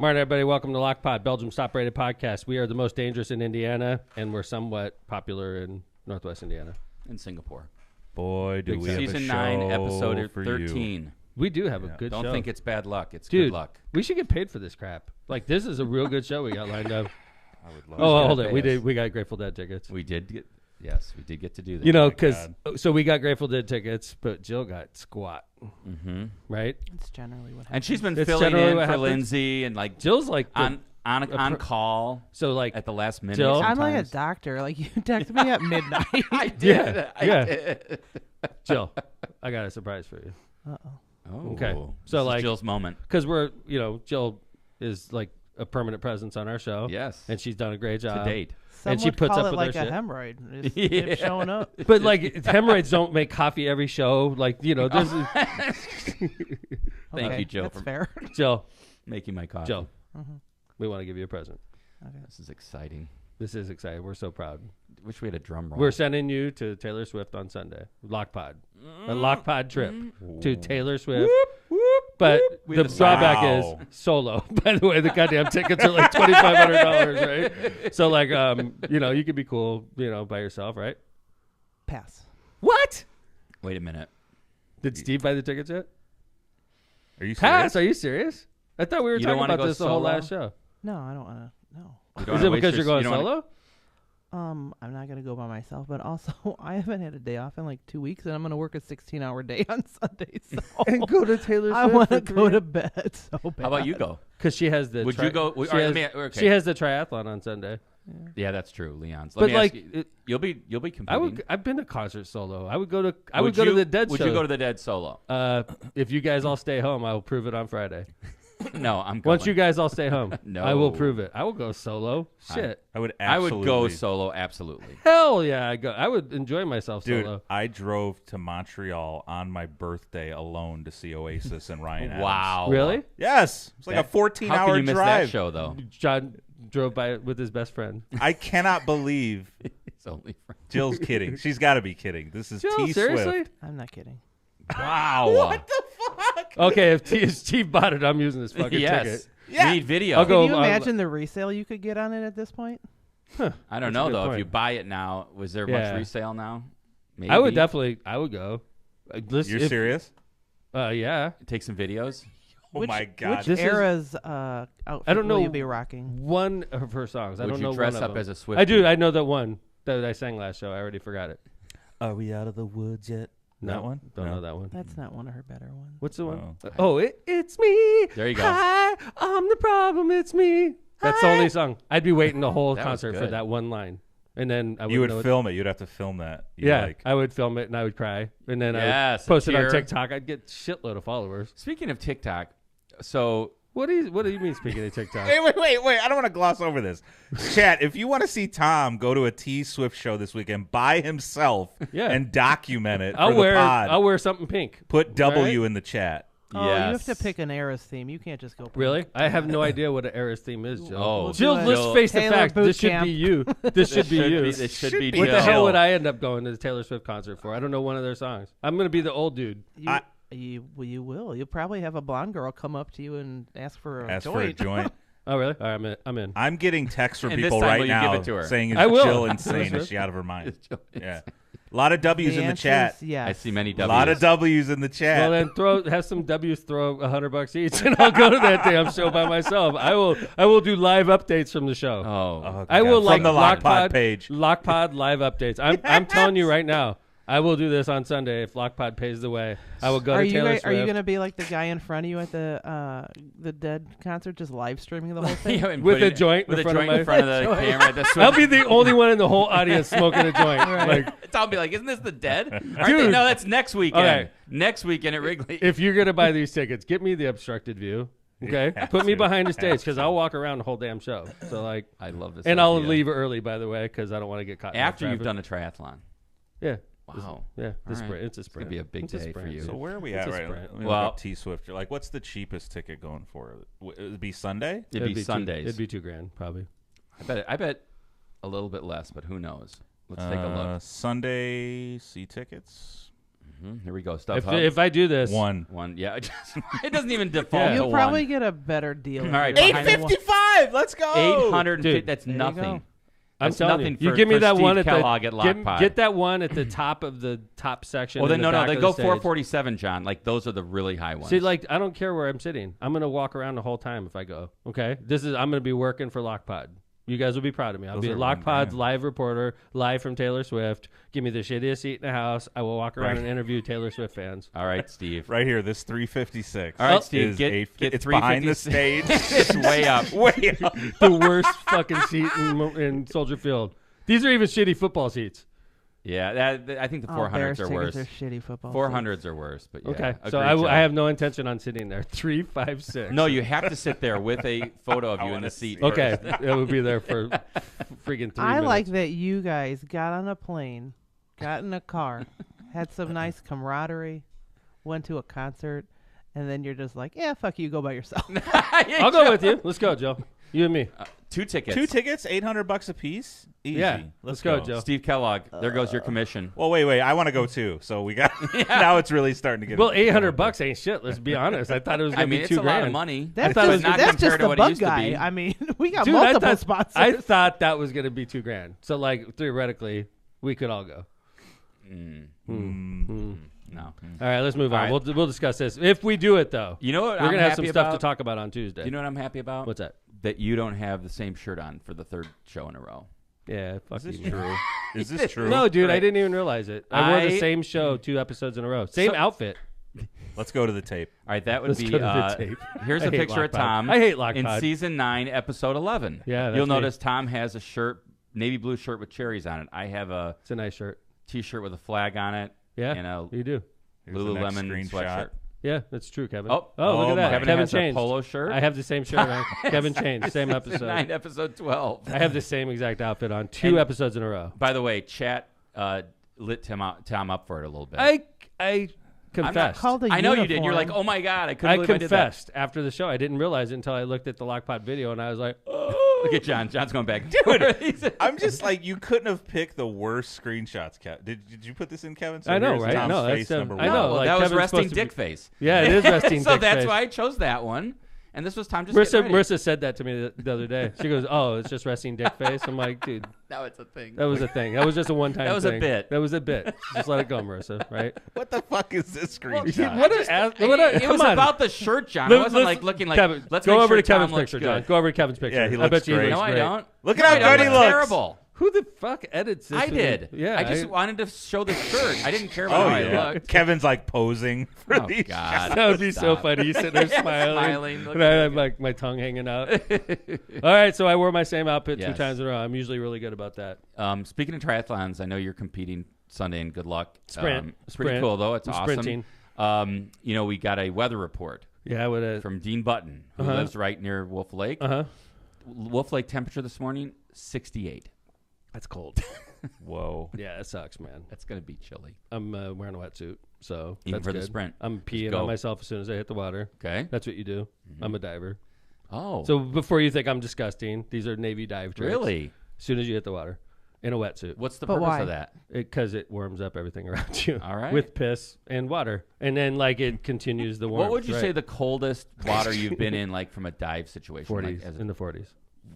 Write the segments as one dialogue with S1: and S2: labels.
S1: morning, everybody. Welcome to Lock Pod, Belgium's top-rated podcast. We are the most dangerous in Indiana, and we're somewhat popular in Northwest Indiana.
S2: In Singapore.
S3: Boy, do we have
S2: Season
S3: a
S2: 9,
S3: show
S2: episode
S3: for
S2: 13.
S3: You.
S1: We do have a good show.
S2: Don't think it's bad luck. It's
S1: Dude,
S2: good luck.
S1: We should get paid for this crap. Like, this is a real good show we got lined up.
S3: I would love
S1: Oh, hold it. We got Grateful Dead tickets.
S2: We did get to do that.
S1: You know, because so we got Grateful Dead tickets, but Jill got squat.
S2: Mm-hmm.
S1: Right?
S4: It's generally what happens.
S2: And she's been
S1: It's
S2: filling
S1: generally
S2: in
S1: what
S2: for
S1: happens.
S2: Lindsay and like
S1: Jill's like
S2: on call.
S1: So like
S2: at the last minute.
S1: Jill,
S4: I'm like a
S2: sometimes.
S4: doctor. Like you text me at midnight.
S2: I did.
S1: Yeah.
S2: Did.
S1: Jill, I got a surprise for you.
S4: Uh-oh.
S2: Oh,
S1: Okay.
S2: This
S1: So
S2: is
S1: like
S2: Jill's moment.
S1: because we're Jill is like a permanent presence on our show.
S2: Yes.
S1: And she's done a great job
S2: To date.
S4: Some
S1: And she
S4: would
S1: puts
S4: call
S1: up
S4: it
S1: with
S4: like
S1: our
S4: a
S1: shit.
S4: hemorrhoid. It's
S2: Yeah.
S4: showing up.
S1: But like hemorrhoids don't make coffee every show. Like there's
S2: Thank
S4: Okay,
S2: you, Jill,
S4: That's
S2: for
S4: fair.
S1: Jill.
S2: making my coffee.
S1: Jill,
S4: Mhm.
S1: we want to give you a present.
S4: Okay.
S2: This is exciting.
S1: This is exciting. We're so proud.
S2: Wish we had a drum roll.
S1: We're sending you to Taylor Swift on Sunday. Lock Pod. A Lock Pod trip to Taylor Swift. But
S2: We
S1: the
S2: have the
S1: drawback
S3: Wow.
S1: is solo. By the way, the goddamn tickets are like $2,500, right? So like, you could be cool, by yourself, right?
S4: Pass.
S1: What?
S2: Wait a minute.
S1: Did Steve buy the tickets yet?
S3: Are you serious?
S1: Pass? Are you serious? I thought we were
S2: You don't
S1: talking
S2: wanna
S1: about
S2: go
S1: this the whole
S2: solo?
S1: last show.
S4: No, I don't want to. No.
S2: You don't
S1: Is
S2: wanna
S1: it
S2: waste
S1: because you're
S2: your-
S1: going
S2: you don't wanna-
S1: solo?
S4: I'm not gonna go by myself, but also I haven't had a day off in like 2 weeks, and I'm gonna work a 16-hour day on Sunday. So
S1: And go to Taylor Swift.
S4: I want to go to bed so bad.
S2: How about you go?
S1: Because she has the.
S2: Would you go?
S1: She,
S2: all right,
S1: has,
S2: let me- okay.
S1: she has the triathlon on Sunday.
S2: Yeah, that's true. Leon's.
S1: But
S2: Let me
S1: like,
S2: ask you, you'll be competing.
S1: I would. I've been to concert solo. I would go to. I
S2: Would
S1: would go to
S2: you-
S1: the Dead
S2: Would
S1: show.
S2: you go to the Dead solo?
S1: If you guys all stay home, I will prove it on Friday.
S2: No, I'm going.
S1: Once you guys all stay home,
S2: No.
S1: I will prove it. I will go solo. Shit.
S3: I would
S2: I
S3: absolutely.
S2: would go solo. Absolutely.
S1: Hell yeah, I go. I would enjoy myself
S3: Dude,
S1: solo.
S3: I drove to Montreal on my birthday alone to see Oasis and Ryan Adams.
S2: Wow.
S1: Really?
S3: Yes. It's like
S2: That-
S3: a 14-hour
S2: How can you miss
S3: drive.
S2: that show though?
S1: John drove by it with his best friend.
S3: I cannot believe
S2: It's only.
S3: Jill's kidding. She's got to be kidding. This is
S1: Jill,
S3: T
S1: seriously?
S3: Swift.
S4: I'm not kidding.
S2: Wow.
S3: What the fuck?
S1: Okay, if Steve bought it, I'm using this fucking
S2: yes.
S1: ticket.
S3: Yeah.
S2: We need video.
S1: I'll go-
S4: Can you
S1: I'll-
S4: imagine the resale you could get on it at this point?
S2: I don't
S1: That's a
S2: know
S1: good
S2: though. If
S1: point.
S2: you buy it now, was there
S1: Yeah.
S2: much resale now? Maybe.
S1: I would definitely. I would go. Listen,
S3: You're serious?
S1: Yeah.
S2: take some videos.
S3: Oh
S4: Which-
S3: my God.
S1: This is-
S4: Era's outfit
S1: I don't know
S4: will you be rocking?
S1: One of her songs. I
S2: Would
S1: don't
S2: you
S1: know
S2: dress
S1: one of
S2: up
S1: them.
S2: as a Swiftie?
S1: I do. I know that one that I sang last show. I already forgot it.
S3: Are we out of the woods yet?
S1: No,
S3: That one?
S1: Don't
S3: No.
S1: know that one.
S4: That's not one of her better ones.
S1: What's the one?
S3: Oh.
S1: Oh, it's me.
S2: There you go.
S1: Hi, I'm the problem. It's me. That's the only song. I'd be waiting the whole
S2: That was
S1: concert for
S2: good.
S1: that one line, and then I
S3: You would
S1: know
S3: film it. You'd have to film that. You
S1: Yeah,
S3: like-
S1: I would film it and I would cry, and then I
S2: Yes,
S1: would post
S2: a
S1: it on
S2: tear.
S1: TikTok. I'd get shitload of followers.
S2: Speaking of TikTok, so
S1: What do you mean? Speaking of TikTok,
S3: Wait. I don't want to gloss over this. Chat, if you want to see Tom go to a T Swift show this weekend by himself
S1: Yeah.
S3: and document it
S1: I'll
S3: for the pod,
S1: I'll wear something pink.
S3: put W
S1: Right?
S3: in the chat.
S4: Oh, you have to
S2: yes.
S4: pick an Era's theme. You can't just go. pink.
S1: Really? I have no idea what an Eras theme is, Jill.
S2: Oh,
S4: We'll
S1: Jill,
S4: do
S1: let's
S4: a
S1: face the
S4: Taylor
S1: fact.
S4: boot
S1: This should
S4: camp.
S1: be you. This should be you.
S2: It should be.
S3: be
S1: What the
S3: Jill.
S1: hell would I end up going to the Taylor Swift concert for? I don't know one of their songs. I'm going to be the old dude.
S4: You will. You'll probably have a blonde girl come up to you and ask for a
S3: Ask
S4: joint.
S3: for a joint.
S1: Oh, really? All right, I'm in.
S3: I'm getting texts from
S2: And this
S3: people
S2: time
S3: right
S2: will you give
S3: now
S2: it to her?
S3: saying, is
S1: I will.
S3: Jill insane? Is she out of her mind? Yeah. A lot of
S4: The
S3: W's in the
S4: answer
S3: chat.
S4: is yes.
S2: I see many
S3: A
S2: W's.
S3: lot of W's in the chat.
S1: Well, then have some W's, throw $100 each, and I'll go to that damn show by myself. I will do live updates from the show.
S2: Oh,
S1: I will
S3: from
S1: like
S3: the
S1: Lockpod
S3: Lockpod page.
S1: Lockpod live updates. I'm telling you right now. I will do this on Sunday if Lockpod pays the way. I will go
S4: Are
S1: to
S4: you
S1: Taylor
S4: guys,
S1: Swift.
S4: are you gonna be like the guy in front of you at the Dead concert, just live streaming the whole thing?
S2: Yeah, and
S1: With
S2: putting
S1: a joint
S2: with
S1: in
S2: a
S1: front of
S2: joint in
S1: my-
S2: front of the camera. That's
S1: I'll be the only one in the whole audience smoking a joint. Like,
S2: I'll be like, isn't this the Dead? Aren't
S1: Dude.
S2: they? No, that's next weekend.
S1: Okay.
S2: Next weekend at Wrigley.
S1: if you're gonna buy these tickets, get me the obstructed view. Okay,
S3: Yeah,
S1: put me
S3: dude.
S1: behind the stage because I'll walk around the whole damn show. So like,
S2: I love this.
S1: and I'll
S2: idea.
S1: leave early by the way because I don't want to get caught in
S2: after
S1: the
S2: you've
S1: traffic.
S2: done a triathlon.
S1: Yeah.
S2: Wow.
S1: Yeah. This
S2: All
S1: sprint.
S2: right.
S1: It's a
S2: It's
S1: sprint.
S2: gonna be a big
S1: It's a
S2: day for
S1: sprint.
S2: you.
S3: So where are we
S1: It's
S3: at
S1: a
S3: right now?
S1: sprint.
S3: Let me
S2: Well-
S3: look up T Swift. Like, what's the cheapest ticket going for? It'd be Sunday?
S2: It'd be Sundays.
S1: It'd be $2,000 probably.
S2: I bet a little bit less, but who knows? Let's take a look.
S3: Sunday C tickets.
S2: Here we go. Stuff.
S1: If I do this,
S3: One.
S2: Yeah. It doesn't even default
S1: Yeah.
S2: to
S4: You'll probably
S2: one.
S4: get a better deal.
S2: All right,
S4: if you're
S2: behind
S4: behind the
S3: 855. Let's go.
S2: 850.
S1: Dude.
S2: That's
S4: There you
S2: nothing.
S4: go.
S1: I'm
S2: That's
S1: telling
S2: nothing
S1: you.
S2: for,
S1: You give me
S2: for
S1: that
S2: Steve
S1: one at
S2: Kellogg at
S1: the
S2: Lock Pod.
S1: get that one at the top of the top section.
S2: Well, then
S1: in the
S2: no,
S1: back
S2: they
S1: of
S2: go
S1: the stage.
S2: 447, John. Like those are the really high ones.
S1: See, like I don't care where I'm sitting. I'm gonna walk around the whole time if I go. Okay, I'm gonna be working for Lockpod. You guys will be proud of me. I'll
S3: Those
S1: be
S3: are
S1: Lockpod's
S3: $1,000.
S1: live reporter, live from Taylor Swift. Give me the shittiest seat in the house. I will walk around
S3: Right.
S1: and interview Taylor Swift fans.
S2: All right, Steve.
S3: Right here, this 356.
S2: All right,
S1: Oh.
S2: Steve.
S3: is
S2: Get
S3: it's behind the stage.
S2: it's way up.
S3: Way up.
S1: The worst fucking seat in Soldier Field. These are even shitty football seats.
S2: Yeah, I think the 400s
S4: Bears
S2: are
S4: tickets
S2: worse.
S4: are shitty football.
S2: 400s are worse. But yeah,
S1: Okay,
S2: agreed,
S1: so
S2: John.
S1: I have no intention on sitting there. 356.
S2: No, you have to sit there with a photo of you in
S3: wanna
S2: the seat.
S3: see
S1: Okay, it would be there for freaking 3
S4: I
S1: minutes.
S4: like that you guys got on a plane, got in a car, had some nice camaraderie, went to a concert, and then you're just like, yeah, fuck you, go by yourself.
S1: I'll go with you. Let's go, Joe. You and me.
S2: 2 tickets.
S3: 2 tickets, $800 a piece. Easy.
S1: Yeah, let's go, Joe.
S2: Steve Kellogg. There goes your commission.
S3: Well, wait. I want to go too. So we got now. It's really starting to get.
S1: Well, $800 ain't shit. Let's be honest. I thought it was
S2: I
S1: gonna
S2: mean,
S1: be
S2: it's
S1: $2,000.
S2: a lot of money.
S4: That's
S1: thought it
S2: But
S1: was-
S2: not
S4: that's
S2: compared
S4: just
S2: to
S4: the
S2: what it
S4: bug
S2: used to
S4: guy.
S2: be.
S4: I mean, we got
S1: Dude,
S4: multiple sponsors.
S1: I thought that was gonna be $2,000. So like theoretically, we could all go.
S2: No.
S1: All right, let's move
S2: All
S1: on.
S2: right.
S1: We'll discuss this if we do it though.
S2: You know what?
S1: We're
S2: I'm
S1: gonna have
S2: happy
S1: some stuff
S2: about?
S1: to talk about on Tuesday.
S2: You know what I'm happy about?
S1: What's that?
S2: That you don't have the same shirt on for the 3rd show in a row.
S1: Yeah, fuck
S3: Is this
S1: you. man.
S3: true? Is this true?
S1: No, dude, I
S2: Right.
S1: didn't even realize it. I wore the
S2: I-
S1: same show 2 episodes in a row. Same
S2: So-
S1: outfit.
S3: Let's go to the tape.
S2: All right, that would
S1: Let's
S2: be.
S1: go to the tape.
S2: Here's
S1: I
S2: a
S1: hate
S2: picture of
S1: Lockpod.
S2: Tom.
S1: I hate
S2: in
S1: Lockpod.
S2: season 9, episode 11.
S1: Yeah, that's
S2: you'll
S1: me.
S2: notice Tom has a shirt, navy blue shirt with cherries on it. I have a
S1: It's a nice shirt.
S2: T-shirt with a flag on it.
S1: Yeah,
S2: and a
S1: you do.
S3: Here's the next
S2: Lululemon
S3: screenshot.
S2: sweatshirt.
S1: Yeah, that's true, Kevin.
S2: Oh,
S1: look at that.
S2: Kevin
S1: Kevin
S2: has
S1: changed.
S2: a polo shirt.
S1: I have the same shirt on. Kevin changed. Same
S2: Season
S1: episode.
S2: 9, episode 12.
S1: I have the same exact outfit on 2
S2: And-
S1: episodes in a row.
S2: By the way, chat lit Tom up for it a little bit.
S1: I confessed.
S4: called a
S2: I know you did. You're like,
S4: uniform.
S2: oh my god, I couldn't
S1: I
S2: believe I did that.
S1: confessed after the show. I didn't realize it until I looked at the Lockpod video and I was like, oh.
S2: Look at John. John's going back.
S3: Dude, I'm just like, you couldn't have picked the worst screenshots, Kevin. Did you put this in, Kevin? So
S1: I know,
S3: here's
S1: right?
S3: Tom's
S1: No, that's
S3: face,
S1: I
S3: number
S1: know.
S3: one.
S2: Well,
S1: like
S2: that was
S1: Kevin's
S2: resting
S1: supposed to be-
S2: dick face.
S1: Yeah, it is resting
S2: So
S1: dick
S2: that's
S1: face.
S2: why I chose that one. And this was Tom just getting ready.
S1: Marissa said that to me the other day. She goes, "Oh, it's just resting dick face." I'm like, "Dude,
S2: Now it's a thing.
S1: that was a thing. That was just a one-time.
S2: That was a
S1: thing.
S2: bit.
S1: That was a bit. Just let it go, Marissa. Right?
S3: What the fuck is this screenshot?
S1: What an ass- what a-
S2: It
S1: come
S2: was
S1: on.
S2: about the shirt, John. It
S1: Let's-
S2: wasn't like looking like.
S1: Kevin,
S2: Let's
S1: go
S2: make
S1: over
S2: sure
S1: to Kevin's
S2: Tom looks
S1: picture,
S2: good.
S1: John. Go over to Kevin's picture.
S3: Yeah, he
S1: I
S3: looks
S1: bet you he
S3: great.
S1: looks
S2: No, I
S1: great.
S2: don't.
S3: Look at
S2: No,
S3: how
S2: I
S3: good
S2: don't.
S3: he
S2: That's
S3: looks.
S2: Terrible.
S1: Who the fuck edits this?
S2: I did.
S1: Yeah,
S2: I just wanted to show the shirt. I didn't care about
S3: Oh
S2: how
S3: yeah.
S2: I looked.
S3: Kevin's like posing for
S2: Oh
S3: these
S2: God.
S1: That would be so
S2: Stop.
S1: funny. You sitting there smiling,
S2: Smiling,
S1: and
S2: looking
S1: I have like my tongue hanging out. All right, so I wore my same outfit 2
S2: Yes.
S1: times in a row. I'm usually really good about that.
S2: Speaking of triathlons, I know you're competing Sunday, and good luck.
S1: Sprint.
S2: It's pretty
S1: Sprint.
S2: cool though. It's
S1: I'm
S2: awesome.
S1: sprinting.
S2: We got a weather report
S1: Yeah, I would have.
S2: from Dean Button, who lives right near Wolf Lake. Wolf Lake temperature this morning 68.
S1: That's cold.
S3: Whoa.
S1: Yeah, that sucks, man.
S2: That's gonna be chilly.
S1: I'm wearing a wetsuit, so
S2: Even
S1: that's
S2: for the
S1: good.
S2: sprint.
S1: I'm peeing
S2: go.
S1: on myself as soon as I hit the water.
S2: Okay.
S1: That's what you do. I'm a diver.
S2: Oh.
S1: So before you think I'm disgusting, these are Navy dive tricks.
S2: really?
S1: As soon as you hit the water, in a wetsuit,
S2: What's the
S4: But
S2: purpose
S4: why?
S2: of that?
S1: because it warms up everything around you.
S2: All right.
S1: With piss and water, and then like it continues the warmth.
S2: What would you
S1: right?
S2: say the coldest water you've been in, like from a dive situation?
S1: 40s
S2: Like, as a-
S1: in the 40s,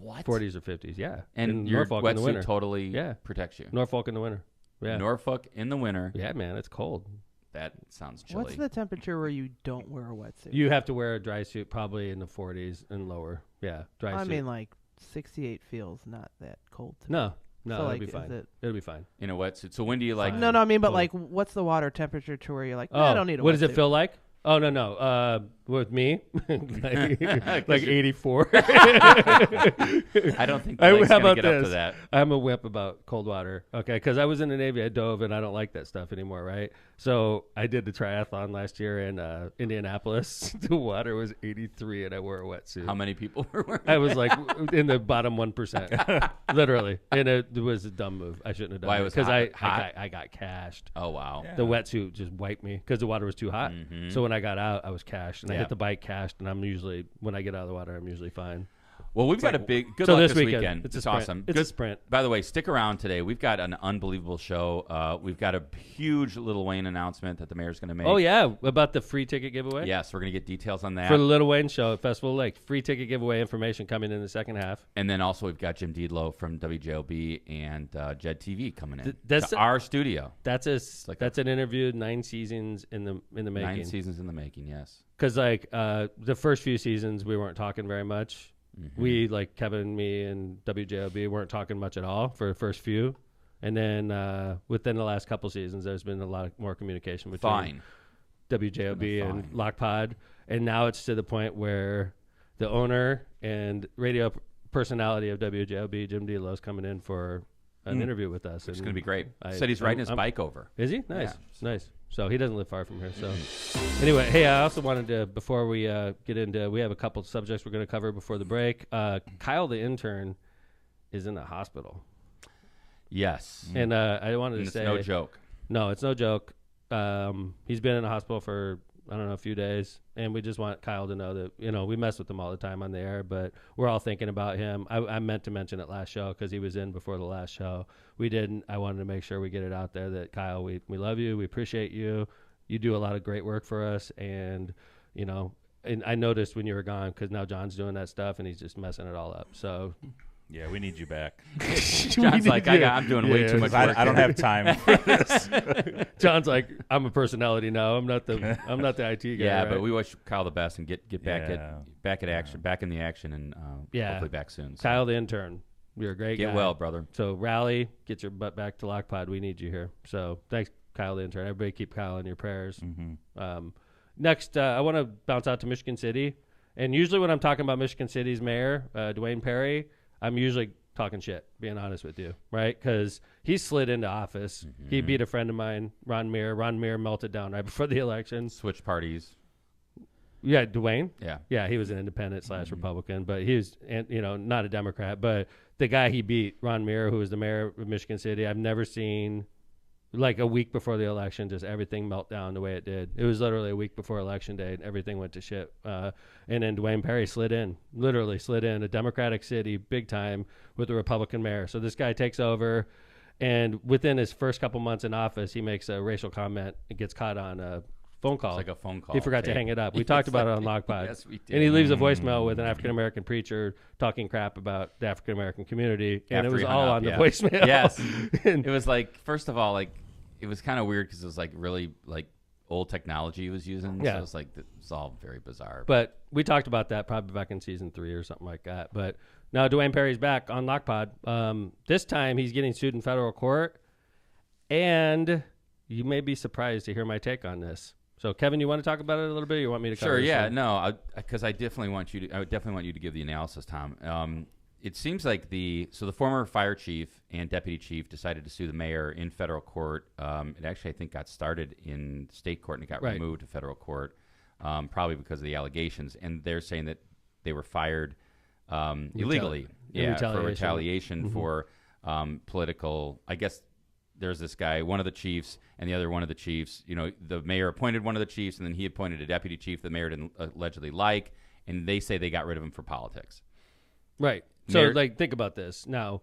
S2: what?
S1: 40s or 50s? Yeah,
S2: And
S1: in
S2: your
S1: Norfolk in the winter.
S2: wetsuit totally
S1: Yeah.
S2: protects you.
S1: Norfolk in the winter. Yeah,
S2: Norfolk in the winter.
S1: yeah, man, it's cold.
S2: That sounds chilly.
S4: What's the temperature where you don't wear a wetsuit?
S1: You have to wear a dry suit, probably in the 40s and lower. Yeah, dry
S4: I
S1: suit.
S4: mean, like 68 feels not that cold to me.
S1: no,
S4: So,
S1: it'll
S4: like,
S1: be
S4: is
S1: fine.
S4: it-
S1: It'll be fine.
S2: in a wetsuit? So when do you like?
S1: Fine.
S4: No, I mean, but
S1: Cold.
S4: like, what's the water temperature to where you're like, I don't need a
S1: What does it
S4: wetsuit.
S1: feel like? Oh no. With me, like 84.
S2: I don't think the lake's
S1: how
S2: gonna
S1: about
S2: get up to
S1: this?
S2: that.
S1: I'm a wimp about cold water. Okay, because I was in the Navy, I dove, and I don't like that stuff anymore. Right. So I did the triathlon last year in Indianapolis. The water was 83, and I wore a wetsuit.
S2: How many people were wearing?
S1: I was like in the bottom 1%, literally, and it was a dumb move. I shouldn't have done
S2: Why
S1: it
S2: it was
S1: because
S2: hot?
S1: I got cashed.
S2: Oh wow.
S3: Yeah.
S1: The wetsuit just wiped me because the water was too hot. So when I got out, I was cashed, and I
S2: Yeah.
S1: hit the bike cashed. And I'm usually when I get out of the water, I'm usually fine.
S2: Well, we've got a big good
S1: So
S2: luck
S1: this
S2: this
S1: weekend. It's a sprint.
S2: awesome.
S1: It's
S2: Good-
S1: a sprint.
S2: By the way, stick around today. We've got an unbelievable show. We've got a huge Lil Wayne announcement that the mayor's going to make.
S1: Oh yeah, about the free ticket giveaway.
S2: Yes, we're going to get details on that.
S1: For the Lil Wayne show at Festival Lake, free ticket giveaway information coming in the second half.
S2: And then also we've got Jim Dedelow from WJLB and Jed TV coming in
S1: That's
S2: to our studio.
S1: That's an interview. 9 seasons in the making.
S2: 9 seasons in the making. Yes.
S1: Because the first few seasons we weren't talking very much.
S2: Mm-hmm.
S1: We like Kevin, me, and WJLB weren't talking much at all for the first few, and then within the last couple seasons, there's been a lot more communication between WJLB and LockPod, and now it's to the point where the owner and radio personality of WJLB, Jim Dedelow, is coming in for an interview with us.
S2: It's going to be great. Said he's riding his bike over.
S1: Is he? Nice,
S2: Yeah.
S1: nice. So he doesn't live far from here. So anyway, hey, I also wanted to, before we get into, we have a couple of subjects we're going to cover before the break. Kyle, the intern, is in the hospital.
S2: Yes.
S1: And I wanted to
S2: And
S1: say.
S2: it's no joke.
S1: No, it's no joke. He's been in the hospital for, I don't know, a few days. And we just want Kyle to know that, we mess with him all the time on the air, but we're all thinking about him. I meant to mention it last show because he was in before the last show. We didn't. I wanted to make sure we get it out there that, Kyle, we love you. We appreciate you. You do a lot of great work for us. And, and I noticed when you were gone because now John's doing that stuff and he's just messing it all up. So.
S3: Yeah, we need you back.
S2: John's like, I'm doing way too much work.
S3: I don't have time for this.
S1: John's like, I'm a personality now. I'm not the IT guy.
S2: Yeah,
S1: right?
S2: but we wish Kyle the best and get back at action, back in the action, and hopefully back soon. So.
S1: Kyle the intern, you're a great guy.
S2: Get well, brother.
S1: So rally, get your butt back to LockPod. We need you here. So thanks, Kyle the intern. Everybody keep Kyle in your prayers.
S3: Mm-hmm.
S1: Next, I want to bounce out to Michigan City. And usually when I'm talking about Michigan City's mayor, Dwayne Perry, I'm usually talking shit, being honest with you, right? Because he slid into office.
S2: Mm-hmm.
S1: He beat a friend of mine, Ron Muir. Ron Muir melted down right before the election.
S2: Switch parties.
S1: Yeah, Dwayne.
S2: Yeah.
S1: Yeah, he was an independent / Republican, but he was, not a Democrat. But the guy he beat, Ron Muir, who was the mayor of Michigan City, I've never seen, like a week before the election, just everything melt down the way it did. It was literally a week before election day, and everything went to shit. And then Dwayne Perry literally slid in, a Democratic city, big time, with a Republican mayor. So this guy takes over, and within his first couple months in office, he makes a racial comment and gets caught on a phone call.
S2: It's like a phone call.
S1: He forgot to hang it up. We talked about it on LockPod.
S2: Yes, we did.
S1: And he leaves a voicemail with an African-American preacher talking crap about the African-American community. And it was all on the voicemail.
S2: Yes.
S1: And
S2: it was like, first of all, like, it was kind of weird because it was like really like old technology he was using.
S1: Yeah.
S2: So it was like, it's all very bizarre.
S1: But we talked about that probably back in season 3 or something like that. But now Dwayne Perry's back on LockPod. This time he's getting sued in federal court. And you may be surprised to hear my take on this. So, Kevin, you want to talk about it a little bit? Or you want me to cover
S2: Sure,
S1: this
S2: yeah.
S1: one?
S2: No, because I would definitely want you to give the analysis, Tom. It seems like the former fire chief and deputy chief decided to sue the mayor in federal court. It actually, I think, got started in state court and it got removed to federal court, probably because of the allegations. And they're saying that they were fired illegally, for retaliation for political. I guess there's this guy, one of the chiefs, and the other one of the chiefs. The mayor appointed one of the chiefs, and then he appointed a deputy chief the mayor didn't allegedly like, and they say they got rid of him for politics.
S1: Right. So, think about this. Now,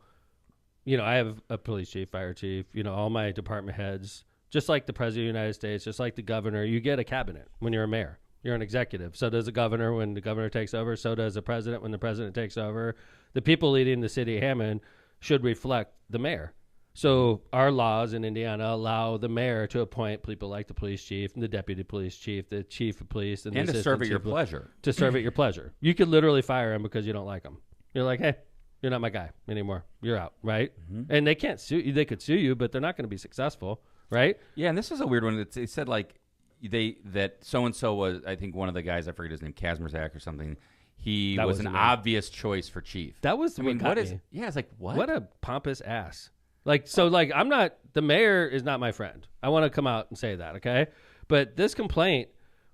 S1: I have a police chief, fire chief, all my department heads, just like the president of the United States, just like the governor, you get a cabinet when you're a mayor. You're an executive. So does the governor when the governor takes over. So does the president when the president takes over. The people leading the city of Hammond should reflect the mayor. So our laws in Indiana allow the mayor to appoint people like the police chief and the deputy police chief, the chief of police, and
S2: to serve at your pleasure.
S1: To serve at your pleasure. You could literally fire him because you don't like him. You're like, hey, you're not my guy anymore. You're out, right? Mm-hmm. And they can't sue you. They could sue you, but they're not going to be successful, right?
S2: Yeah, and this is a weird one. They said that so-and-so was, I think one of the guys, I forget his name, Kazmierzak or something. He was an obvious choice for chief.
S1: That was
S2: what got me. Yeah, it's like, what?
S1: What a pompous ass. I'm not, the mayor is not my friend. I want to come out and say that, okay? But this complaint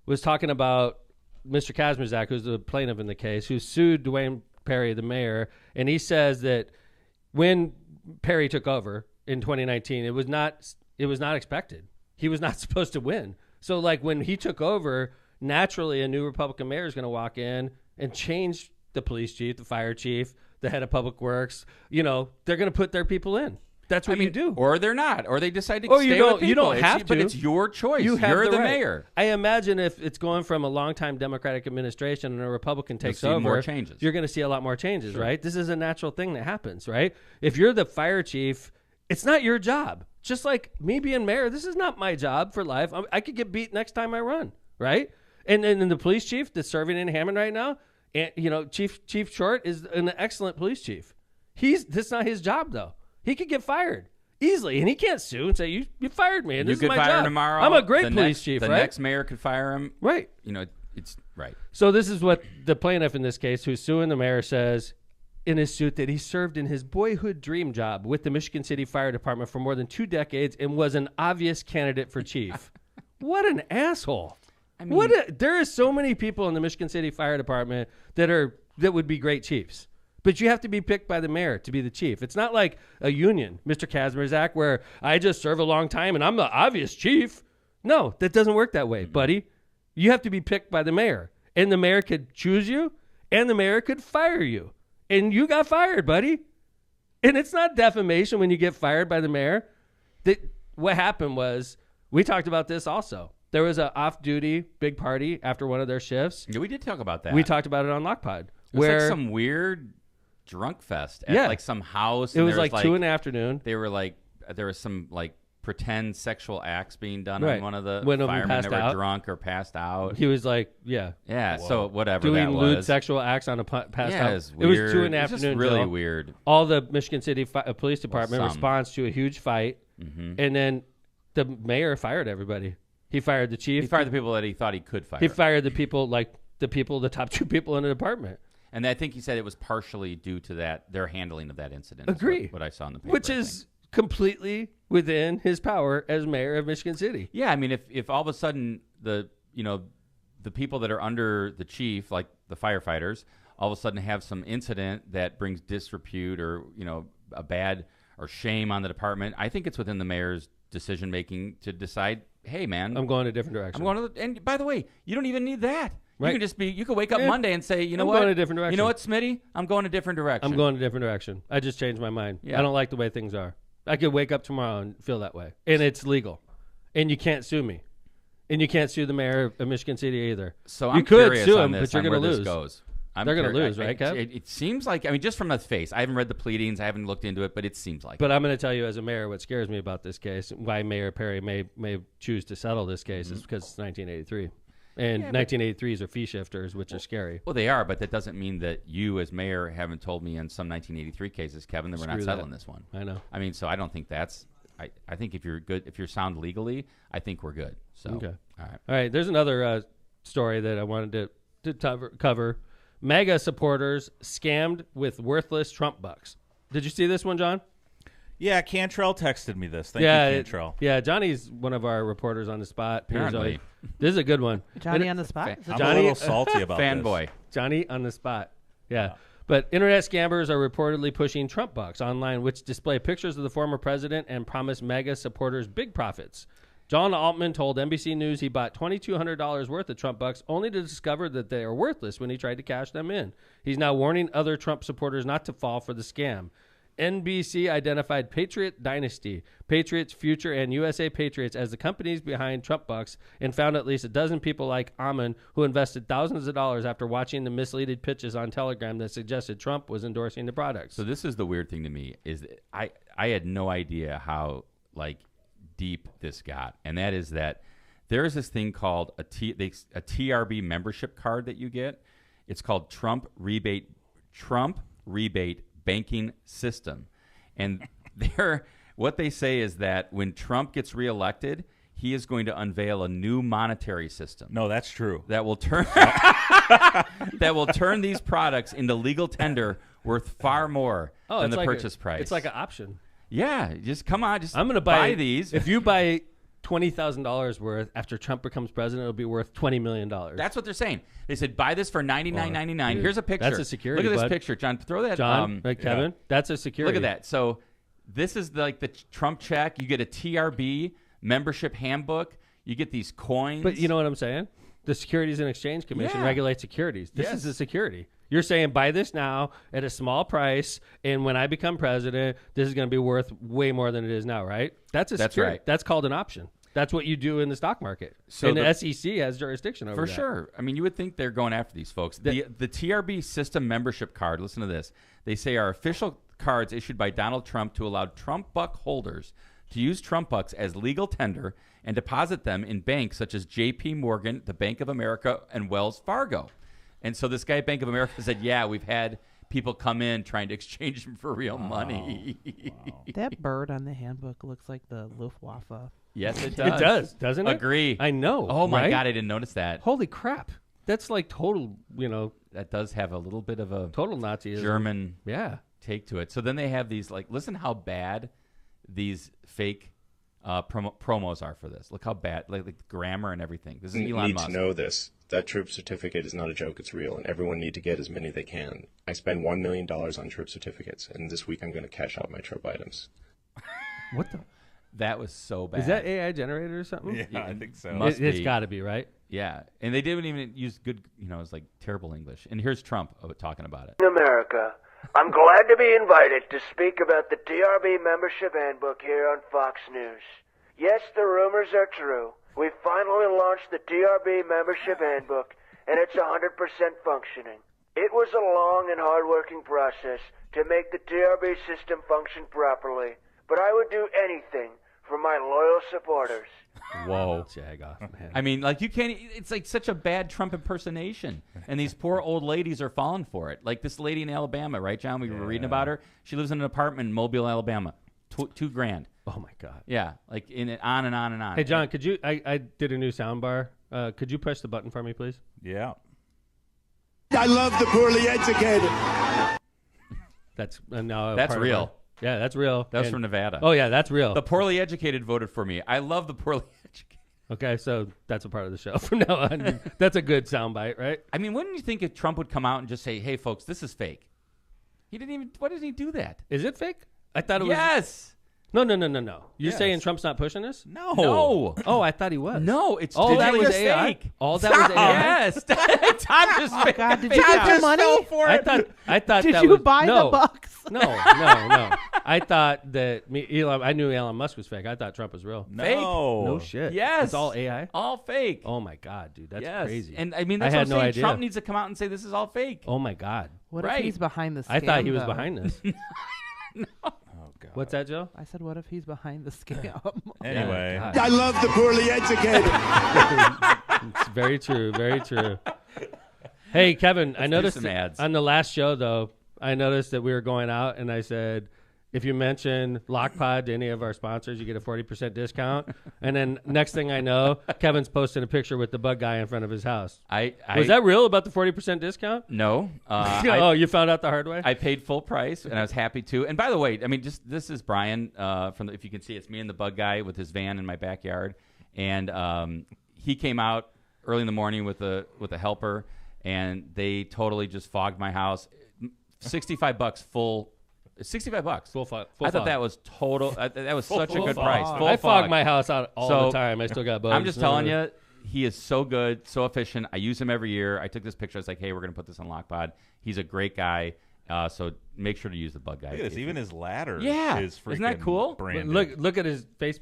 S1: was talking about Mr. Kazmierzak, who's the plaintiff in the case, who sued Dwayne Perry, the mayor, and he says that when Perry took over in 2019, it was not expected. He was not supposed to win. So when he took over, naturally a new Republican mayor is going to walk in and change the police chief, the fire chief, the head of public works, they're going to put their people in. That's what you do.
S2: Or they're not. Or they decide to
S1: Or
S2: stay
S1: you don't,
S2: with people.
S1: you don't have to.
S2: But it's your choice.
S1: You have
S2: You're the
S1: right.
S2: mayor.
S1: I imagine if it's going from a longtime Democratic administration and a Republican takes
S2: see
S1: over,
S2: more changes.
S1: You're going to see a lot more changes, right? This is a natural thing that happens, right? If you're the fire chief, it's not your job. Just like me being mayor, this is not my job for life. I could get beat next time I run, right? And the police chief that's serving in Hammond right now, and Chief Short is an excellent police chief. That's not his job though. He could get fired easily, and he can't sue and say you fired me. And
S2: You
S1: this
S2: could
S1: is my
S2: fire
S1: job.
S2: him tomorrow.
S1: I'm a great
S2: The
S1: police
S2: next-
S1: chief,
S2: The
S1: right?
S2: next mayor could fire him.
S1: Right.
S2: It's right.
S1: So this is what the plaintiff in this case, who's suing the mayor, says in his suit that he served in his boyhood dream job with the Michigan City Fire Department for more than 2 decades and was an obvious candidate for chief. What an asshole!
S2: I mean,
S1: There are so many people in the Michigan City Fire Department that would be great chiefs. But you have to be picked by the mayor to be the chief. It's not like a union, Mr. Kazimierz Act, where I just serve a long time and I'm the obvious chief. No, that doesn't work that way, buddy. You have to be picked by the mayor. And the mayor could choose you, and the mayor could fire you. And you got fired, buddy. And it's not defamation when you get fired by the mayor. What happened was, we talked about this also. There was an off-duty big party after one of their shifts.
S2: Yeah, we did talk about that.
S1: We talked about it on Lockpod.
S2: It was like some weird drunk fest at like some house.
S1: It was like 2 in the afternoon.
S2: They were like, there was some like pretend sexual acts being done
S1: Right.
S2: on one of the
S1: One of them
S2: firemen
S1: passed
S2: that were
S1: out.
S2: drunk or passed out.
S1: He was like, yeah.
S2: So whatever
S1: Doing
S2: that
S1: lewd
S2: was.
S1: sexual acts on a passed
S2: Yeah,
S1: out.
S2: it was
S1: It was
S2: weird.
S1: 2 in the
S2: It was just
S1: afternoon.
S2: really
S1: Joe.
S2: weird.
S1: All the Michigan City Police Department
S2: some.
S1: responds to a huge fight, and then the mayor fired everybody. He fired the chief.
S2: He fired the people that he thought he could fire.
S1: He fired the people, the top 2 people in the department.
S2: And I think he said it was partially due to their handling of that incident. is
S1: Agree.
S2: What I saw in the paper.
S1: Which
S2: I
S1: is
S2: think.
S1: completely within his power as mayor of Michigan City.
S2: Yeah, I mean, if all of a sudden the people that are under the chief, like the firefighters, all of a sudden have some incident that brings disrepute or a bad or shame on the department, I think it's within the mayor's decision making to decide, hey man,
S1: I'm going a different direction.
S2: and by the way, you don't even need that.
S1: Right.
S2: You can just you could wake up Monday and say, you know
S1: I'm
S2: what,
S1: going a different direction.
S2: You know what, Smitty, I'm going a different direction.
S1: I'm going a different direction. I just changed my mind.
S2: Yeah.
S1: I don't like the way things are. I could wake up tomorrow and feel that way. And it's legal. And you can't sue me. And you can't sue the mayor of Michigan City either.
S2: So
S1: you
S2: I'm
S1: could
S2: curious
S1: sue
S2: on
S1: him,
S2: this,
S1: but you're
S2: on
S1: going to
S2: where
S1: lose.
S2: this goes.
S1: They're going to lose, right, Kev?
S2: It seems like, just from the face, I haven't read the pleadings, I haven't looked into it, but it seems like.
S1: But I'm going to tell you as a mayor what scares me about this case, why Mayor Perry may choose to settle this case is because it's 1983. And 1983s are fee shifters, which are scary.
S2: Well, they are, but that doesn't mean that you as mayor haven't told me in some 1983 cases, Kevin, that we're not
S1: Screw
S2: settling
S1: that.
S2: this one.
S1: I know.
S2: I mean, so I don't think that's. I think if you're good, if you're sound legally, I think we're good. So
S1: Okay.
S2: all right.
S1: All right. There's another story that I wanted to cover. MAGA supporters scammed with worthless Trump bucks. Did you see this one, John?
S3: Yeah, Cantrell texted me this. Thank you, Cantrell.
S1: Yeah, Johnny's one of our reporters on the spot.
S2: Apparently.
S1: This is a good one.
S4: Johnny on the spot? Is it
S3: I'm
S1: Johnny-
S3: a little salty about
S2: Fanboy.
S1: Johnny on the spot. Yeah. But internet scammers are reportedly pushing Trump bucks online, which display pictures of the former president and promise MAGA supporters big profits. John Altman told NBC News he bought $2,200 worth of Trump bucks only to discover that they are worthless when he tried to cash them in. He's now warning other Trump supporters not to fall for the scam. NBC identified Patriot Dynasty, Patriots Future, and USA Patriots as the companies behind Trump bucks and found at least a dozen people like Ammon who invested thousands of dollars after watching the misleading pitches on Telegram that suggested Trump was endorsing the products.
S2: So this is the weird thing to me is that I had no idea how deep this got, and that is that there is this thing called a TRB membership card that you get. It's called Trump Rebate Banking System, and what they say is that when Trump gets reelected, he is going to unveil a new monetary system.
S3: No, that's true.
S2: That will turn these products into legal tender worth far more than the purchase price.
S1: It's like an option.
S2: Yeah, just come on,
S1: I'm going to
S2: buy these.
S1: If you buy $20,000 worth after Trump becomes president, it'll be worth $20 million.
S2: That's what they're saying. They said buy this for $99.99. Here's a picture.
S1: That's a security.
S2: Look at this
S1: bud.
S2: picture, John. Throw that.
S1: John, Kevin. That's a security.
S2: Look at that. So this is like the Trump check. You get a TRB membership handbook. You get these coins.
S1: But you know what I'm saying? The Securities and Exchange Commission
S2: Yeah.
S1: regulates securities. This
S2: Yes.
S1: is a security. You're saying buy this now at a small price, and when I become president, this is going to be worth way more than it is now, right? That's security.
S2: right.
S1: That's called an option. That's what you do in the stock market.
S2: So
S1: and the SEC has jurisdiction over
S2: For
S1: that.
S2: sure. I mean, you would think they're going after these folks. The TRB system membership card, listen to this. They say are official cards issued by Donald Trump to allow Trump buck holders to use Trump bucks as legal tender and deposit them in banks such as J.P. Morgan, the Bank of America, and Wells Fargo. And so this guy at Bank of America said, yeah, we've had people come in trying to exchange them for real money.
S3: Wow.
S4: That bird on the handbook looks like the Luftwaffe.
S2: Yes, it does.
S1: It does, doesn't it?
S2: Agree.
S1: I know.
S2: Oh, my
S1: right?
S2: God, I didn't notice that.
S1: Holy crap. That's like total,
S2: That does have a little bit of a
S1: total Nazism.
S2: German
S1: Yeah.
S2: take to it. So then they have these, like, listen how bad these fake promos are for this. Look how bad, like the grammar and everything. This is Elon
S5: need
S2: Musk.
S5: to know this. That troop certificate is not a joke. It's real, and everyone need to get as many they can. I spend $1 million on troop certificates, and this week I'm going to cash out my troop items.
S1: What the?
S2: That was so bad.
S1: Is that AI generated or something?
S3: Yeah, I think so.
S2: Must
S1: It's
S2: be.
S1: got to be, right?
S2: Yeah, and they didn't even use good, it's like terrible English. And here's Trump talking about it.
S6: In America, I'm glad to be invited to speak about the TRB membership handbook here on Fox News. Yes, the rumors are true. We finally launched the TRB membership handbook, and it's 100% functioning. It was a long and hard-working process to make the TRB system function properly, but I would do anything for my loyal supporters.
S2: Whoa.
S1: Jag off, man.
S2: I mean, like, you can't, it's like such a bad Trump impersonation. And these poor old ladies are falling for it. Like this lady in Alabama, right, John? We were reading about her. She lives in an apartment in Mobile, Alabama. $2,000.
S1: Oh, my God.
S2: Yeah, like on and on and on.
S1: Hey, John, could you, I did a new sound bar. Could you push the button for me, please?
S3: Yeah.
S7: I love the poorly educated.
S1: That's now
S2: That's
S1: part of
S2: real.
S1: our- yeah, that's real.
S2: That was
S1: And-
S2: from Nevada.
S1: Oh, yeah, that's real.
S2: The poorly educated voted for me. I love the poorly educated.
S1: Okay, so that's a part of the show from now on. That's a good soundbite, right?
S2: I mean, wouldn't you think if Trump would come out and just say, hey, folks, this is fake? He didn't even, why doesn't he do that?
S1: Is it fake? I thought it was.
S2: Yes.
S1: No. You're
S3: Yes.
S1: saying Trump's not pushing this?
S2: No.
S1: Oh, I thought he was.
S2: No, it's
S1: All that
S2: totally
S1: was AI.
S2: fake.
S1: All that was AI.
S2: Yes. Tom just
S4: Oh, God, did
S2: fake
S4: you
S2: it
S4: get
S2: out.
S4: your money?
S1: I thought
S4: Did
S1: that
S4: you
S1: was,
S4: buy
S1: no,
S4: the bucks?
S1: No. I thought that I knew Elon Musk was fake. I thought Trump was real.
S3: No.
S2: Fake?
S1: No shit.
S2: Yes.
S1: It's all AI.
S2: All fake.
S1: Oh my God, dude, that's
S2: yes.
S1: crazy.
S2: And I mean,
S1: I
S2: that's
S1: had
S2: what I'm
S1: no
S2: saying.
S1: idea.
S2: Trump needs to come out and say this is all fake.
S1: Oh my God,
S4: What
S2: Right.
S4: if he's behind the scam?
S1: I thought he was
S4: though?
S1: behind this.
S3: Oh, God.
S1: What's that, Joe?
S4: I said, what if he's behind the scam?
S3: Anyway.
S1: God.
S7: I love the poorly educated.
S1: It's very true. Very true. Hey, Kevin, I
S2: do
S1: noticed
S2: some ads.
S1: on the last show, though, I noticed that we were going out, and I said, if you mention LockPod to any of our sponsors, you get a 40% discount. And then next thing I know, Kevin's posting a picture with the bug guy in front of his house. Was that real about the 40% discount?
S2: No.
S1: You found out the hard way?
S2: I paid full price, and I was happy to. And by the way, I mean, this is Brian from if you can see, it's me and the bug guy with his van in my backyard. And he came out early in the morning with a helper, and they totally just fogged my house. $65 full. $65.
S1: Full fog.
S2: I thought that was total. That was such a good
S1: fog.
S2: price. Full
S1: I fog
S2: fog.
S1: my house out all
S2: So,
S1: the time. I still got bugs.
S2: I'm just telling you, he is so good, so efficient. I use him every year. I took this picture. I was like, hey, we're going to put this on LockPod. He's a great guy. So make sure to use the bug guy.
S3: Look at this. Even his ladder
S2: Yeah.
S3: is freaking
S2: Isn't that cool?
S3: branded.
S1: Look at his face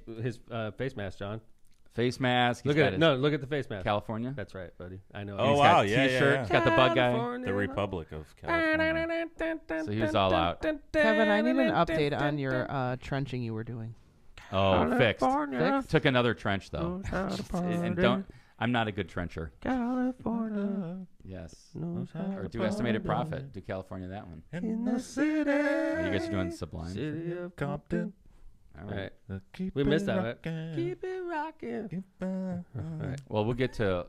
S1: mask, John.
S2: Face mask.
S1: Look at it. No, look at the face mask.
S2: California.
S1: That's right, buddy. I know.
S3: Oh,
S2: He's
S3: wow.
S2: got
S3: Yeah,
S2: T-shirt.
S3: yeah.
S2: He's got the bug guy.
S3: The Republic of California.
S2: So he was all out.
S4: Kevin, I need an update on your trenching you were doing.
S2: Oh, fixed.
S4: Fixed?
S2: Took another trench though. And don't. I'm not a good trencher.
S1: California.
S2: Yes. Or do estimated profit. Do California that one.
S3: In the city.
S2: Oh, you guys are doing Sublime.
S1: City of
S3: Compton.
S2: All right.
S1: Right. We missed that, right? Keep it rocking.
S3: Right.
S2: Well, we'll get to.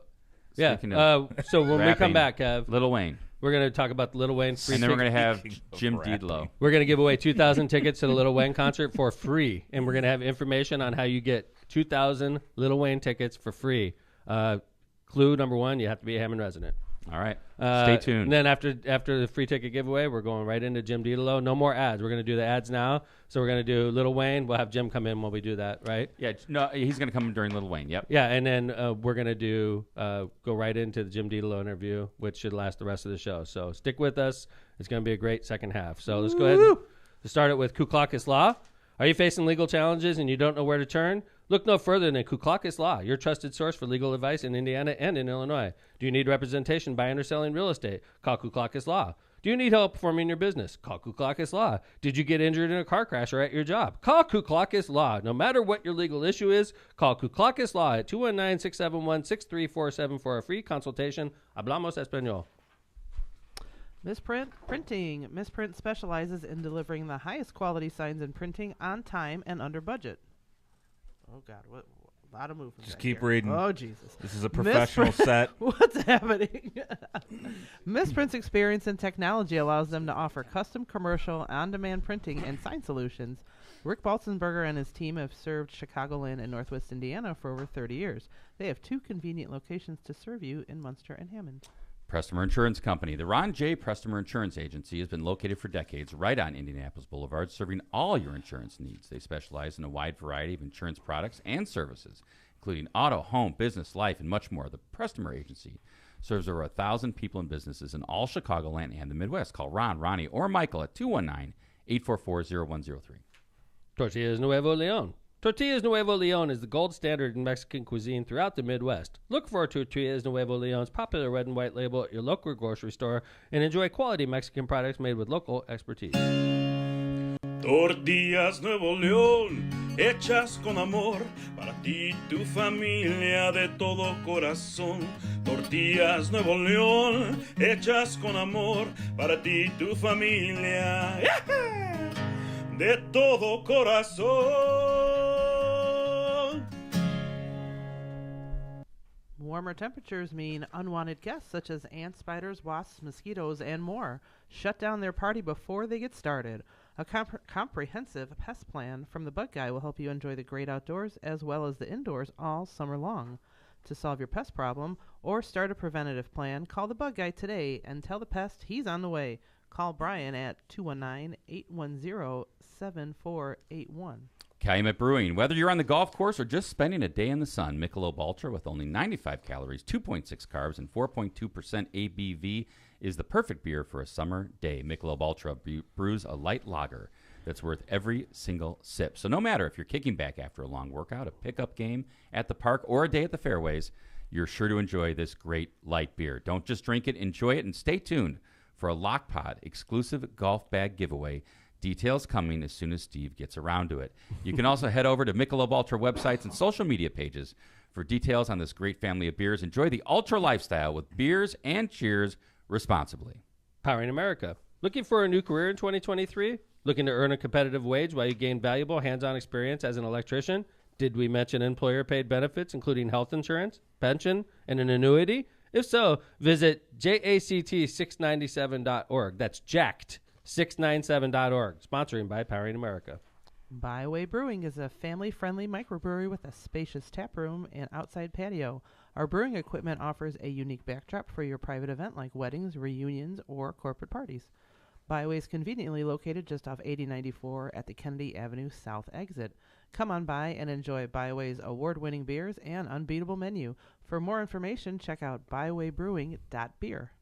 S1: Yeah.
S2: speaking of
S1: So when we
S2: rapping,
S1: come back, Kev,
S2: Lil Wayne,
S1: we're going to talk about the Lil Wayne free
S2: and then we're
S1: ticket-
S2: gonna have
S3: Speaking of
S2: Jim
S3: rapping.
S2: Dedelow.
S1: We're going to give away 2,000 tickets to the Lil Wayne concert for free, and we're going to have information on how you get 2,000 Lil Wayne tickets for free. Clue number one: you have to be a Hammond resident.
S2: All right. Stay tuned.
S1: And then after the free ticket giveaway, we're going right into Jim Dedelow. No more ads. We're going to do the ads now. So we're going to do Lil Wayne. We'll have Jim come in while we do that, right?
S2: Yeah. No, he's going to come during Lil Wayne. Yep.
S1: Yeah, and then we're going to do go right into the Jim Dedelow interview, which should last the rest of the show. So stick with us. It's going to be a great second half. So let's go ahead and start it with Kuklakis Law. Are you facing legal challenges and you don't know where to turn? Look no further than Kuklakis Law, your trusted source for legal advice in Indiana and in Illinois. Do you need representation buying or selling real estate? Call Kuklakis Law. Do you need help forming your business? Call Kuklakis Law. Did you get injured in a car crash or at your job? Call Kuklakis Law. No matter what your legal issue is, call Kuklakis Law at 219-671-6347 for a free consultation. Hablamos Español.
S4: Misprint Printing. Misprint specializes in delivering the highest quality signs and printing on time and under budget. Oh, God. What a lot of movement.
S3: Just keep
S4: here.
S3: reading.
S4: Oh, Jesus.
S3: This is a professional set.
S4: What's happening? Misprint's experience in technology allows them to offer custom commercial, on-demand printing and sign solutions. Rick Balzenberger and his team have served Chicagoland and Northwest Indiana for over 30 years. They have 2 convenient locations to serve you in Munster and Hammond.
S2: Prestmer Insurance Company. The Ron J. Prestmer Insurance Agency has been located for decades right on Indianapolis Boulevard, serving all your insurance needs. They specialize in a wide variety of insurance products and services, including auto, home, business, life, and much more. The Prestmer Agency serves over 1,000 people and businesses in all Chicagoland and the Midwest. Call Ron, Ronnie, or Michael at 219-844-0103.
S1: Tortillas Nuevo Leon. Tortillas Nuevo Leon is the gold standard in Mexican cuisine throughout the Midwest. Look for Tortillas Nuevo Leon's popular red and white label at your local grocery store and enjoy quality Mexican products made with local expertise.
S8: Tortillas Nuevo León, hechas con amor, para ti y tu familia de todo corazón. Tortillas Nuevo León, hechas con amor, para ti y tu familia, de todo corazón.
S4: Warmer temperatures mean unwanted guests such as ants, spiders, wasps, mosquitoes, and more. Shut down their party before they get started. A comprehensive pest plan from the Bug Guy will help you enjoy the great outdoors as well as the indoors all summer long. To solve your pest problem or start a preventative plan, call the Bug Guy today and tell the pest he's on the way. Call Brian at 219-810-7481.
S2: Calumet Brewing. Whether you're on the golf course or just spending a day in the sun, Michelob Ultra with only 95 calories, 2.6 carbs, and 4.2% ABV is the perfect beer for a summer day. Michelob Ultra brews a light lager that's worth every single sip. So no matter if you're kicking back after a long workout, a pickup game at the park, or a day at the fairways, you're sure to enjoy this great light beer. Don't just drink it, enjoy it, and stay tuned for a Lock Pod exclusive golf bag giveaway. Details coming as soon as Steve gets around to it. You can also head over to Michelob Ultra websites and social media pages for details on this great family of beers. Enjoy the Ultra lifestyle with beers and cheers responsibly.
S1: Powering America. Looking for a new career in 2023? Looking to earn a competitive wage while you gain valuable hands-on experience as an electrician? Did we mention employer-paid benefits, including health insurance, pension, and an annuity? If so, visit jact697.org. That's jacked697.org. Sponsoring by Powering America.
S4: Byway Brewing is a family-friendly microbrewery with a spacious tap room and outside patio. Our brewing equipment offers a unique backdrop for your private event like weddings, reunions, or corporate parties. Byway is conveniently located just off 8094 at the Kennedy Avenue South exit. Come on by and enjoy Byway's award-winning beers and unbeatable menu. For more information, check out bywaybrewing.beer.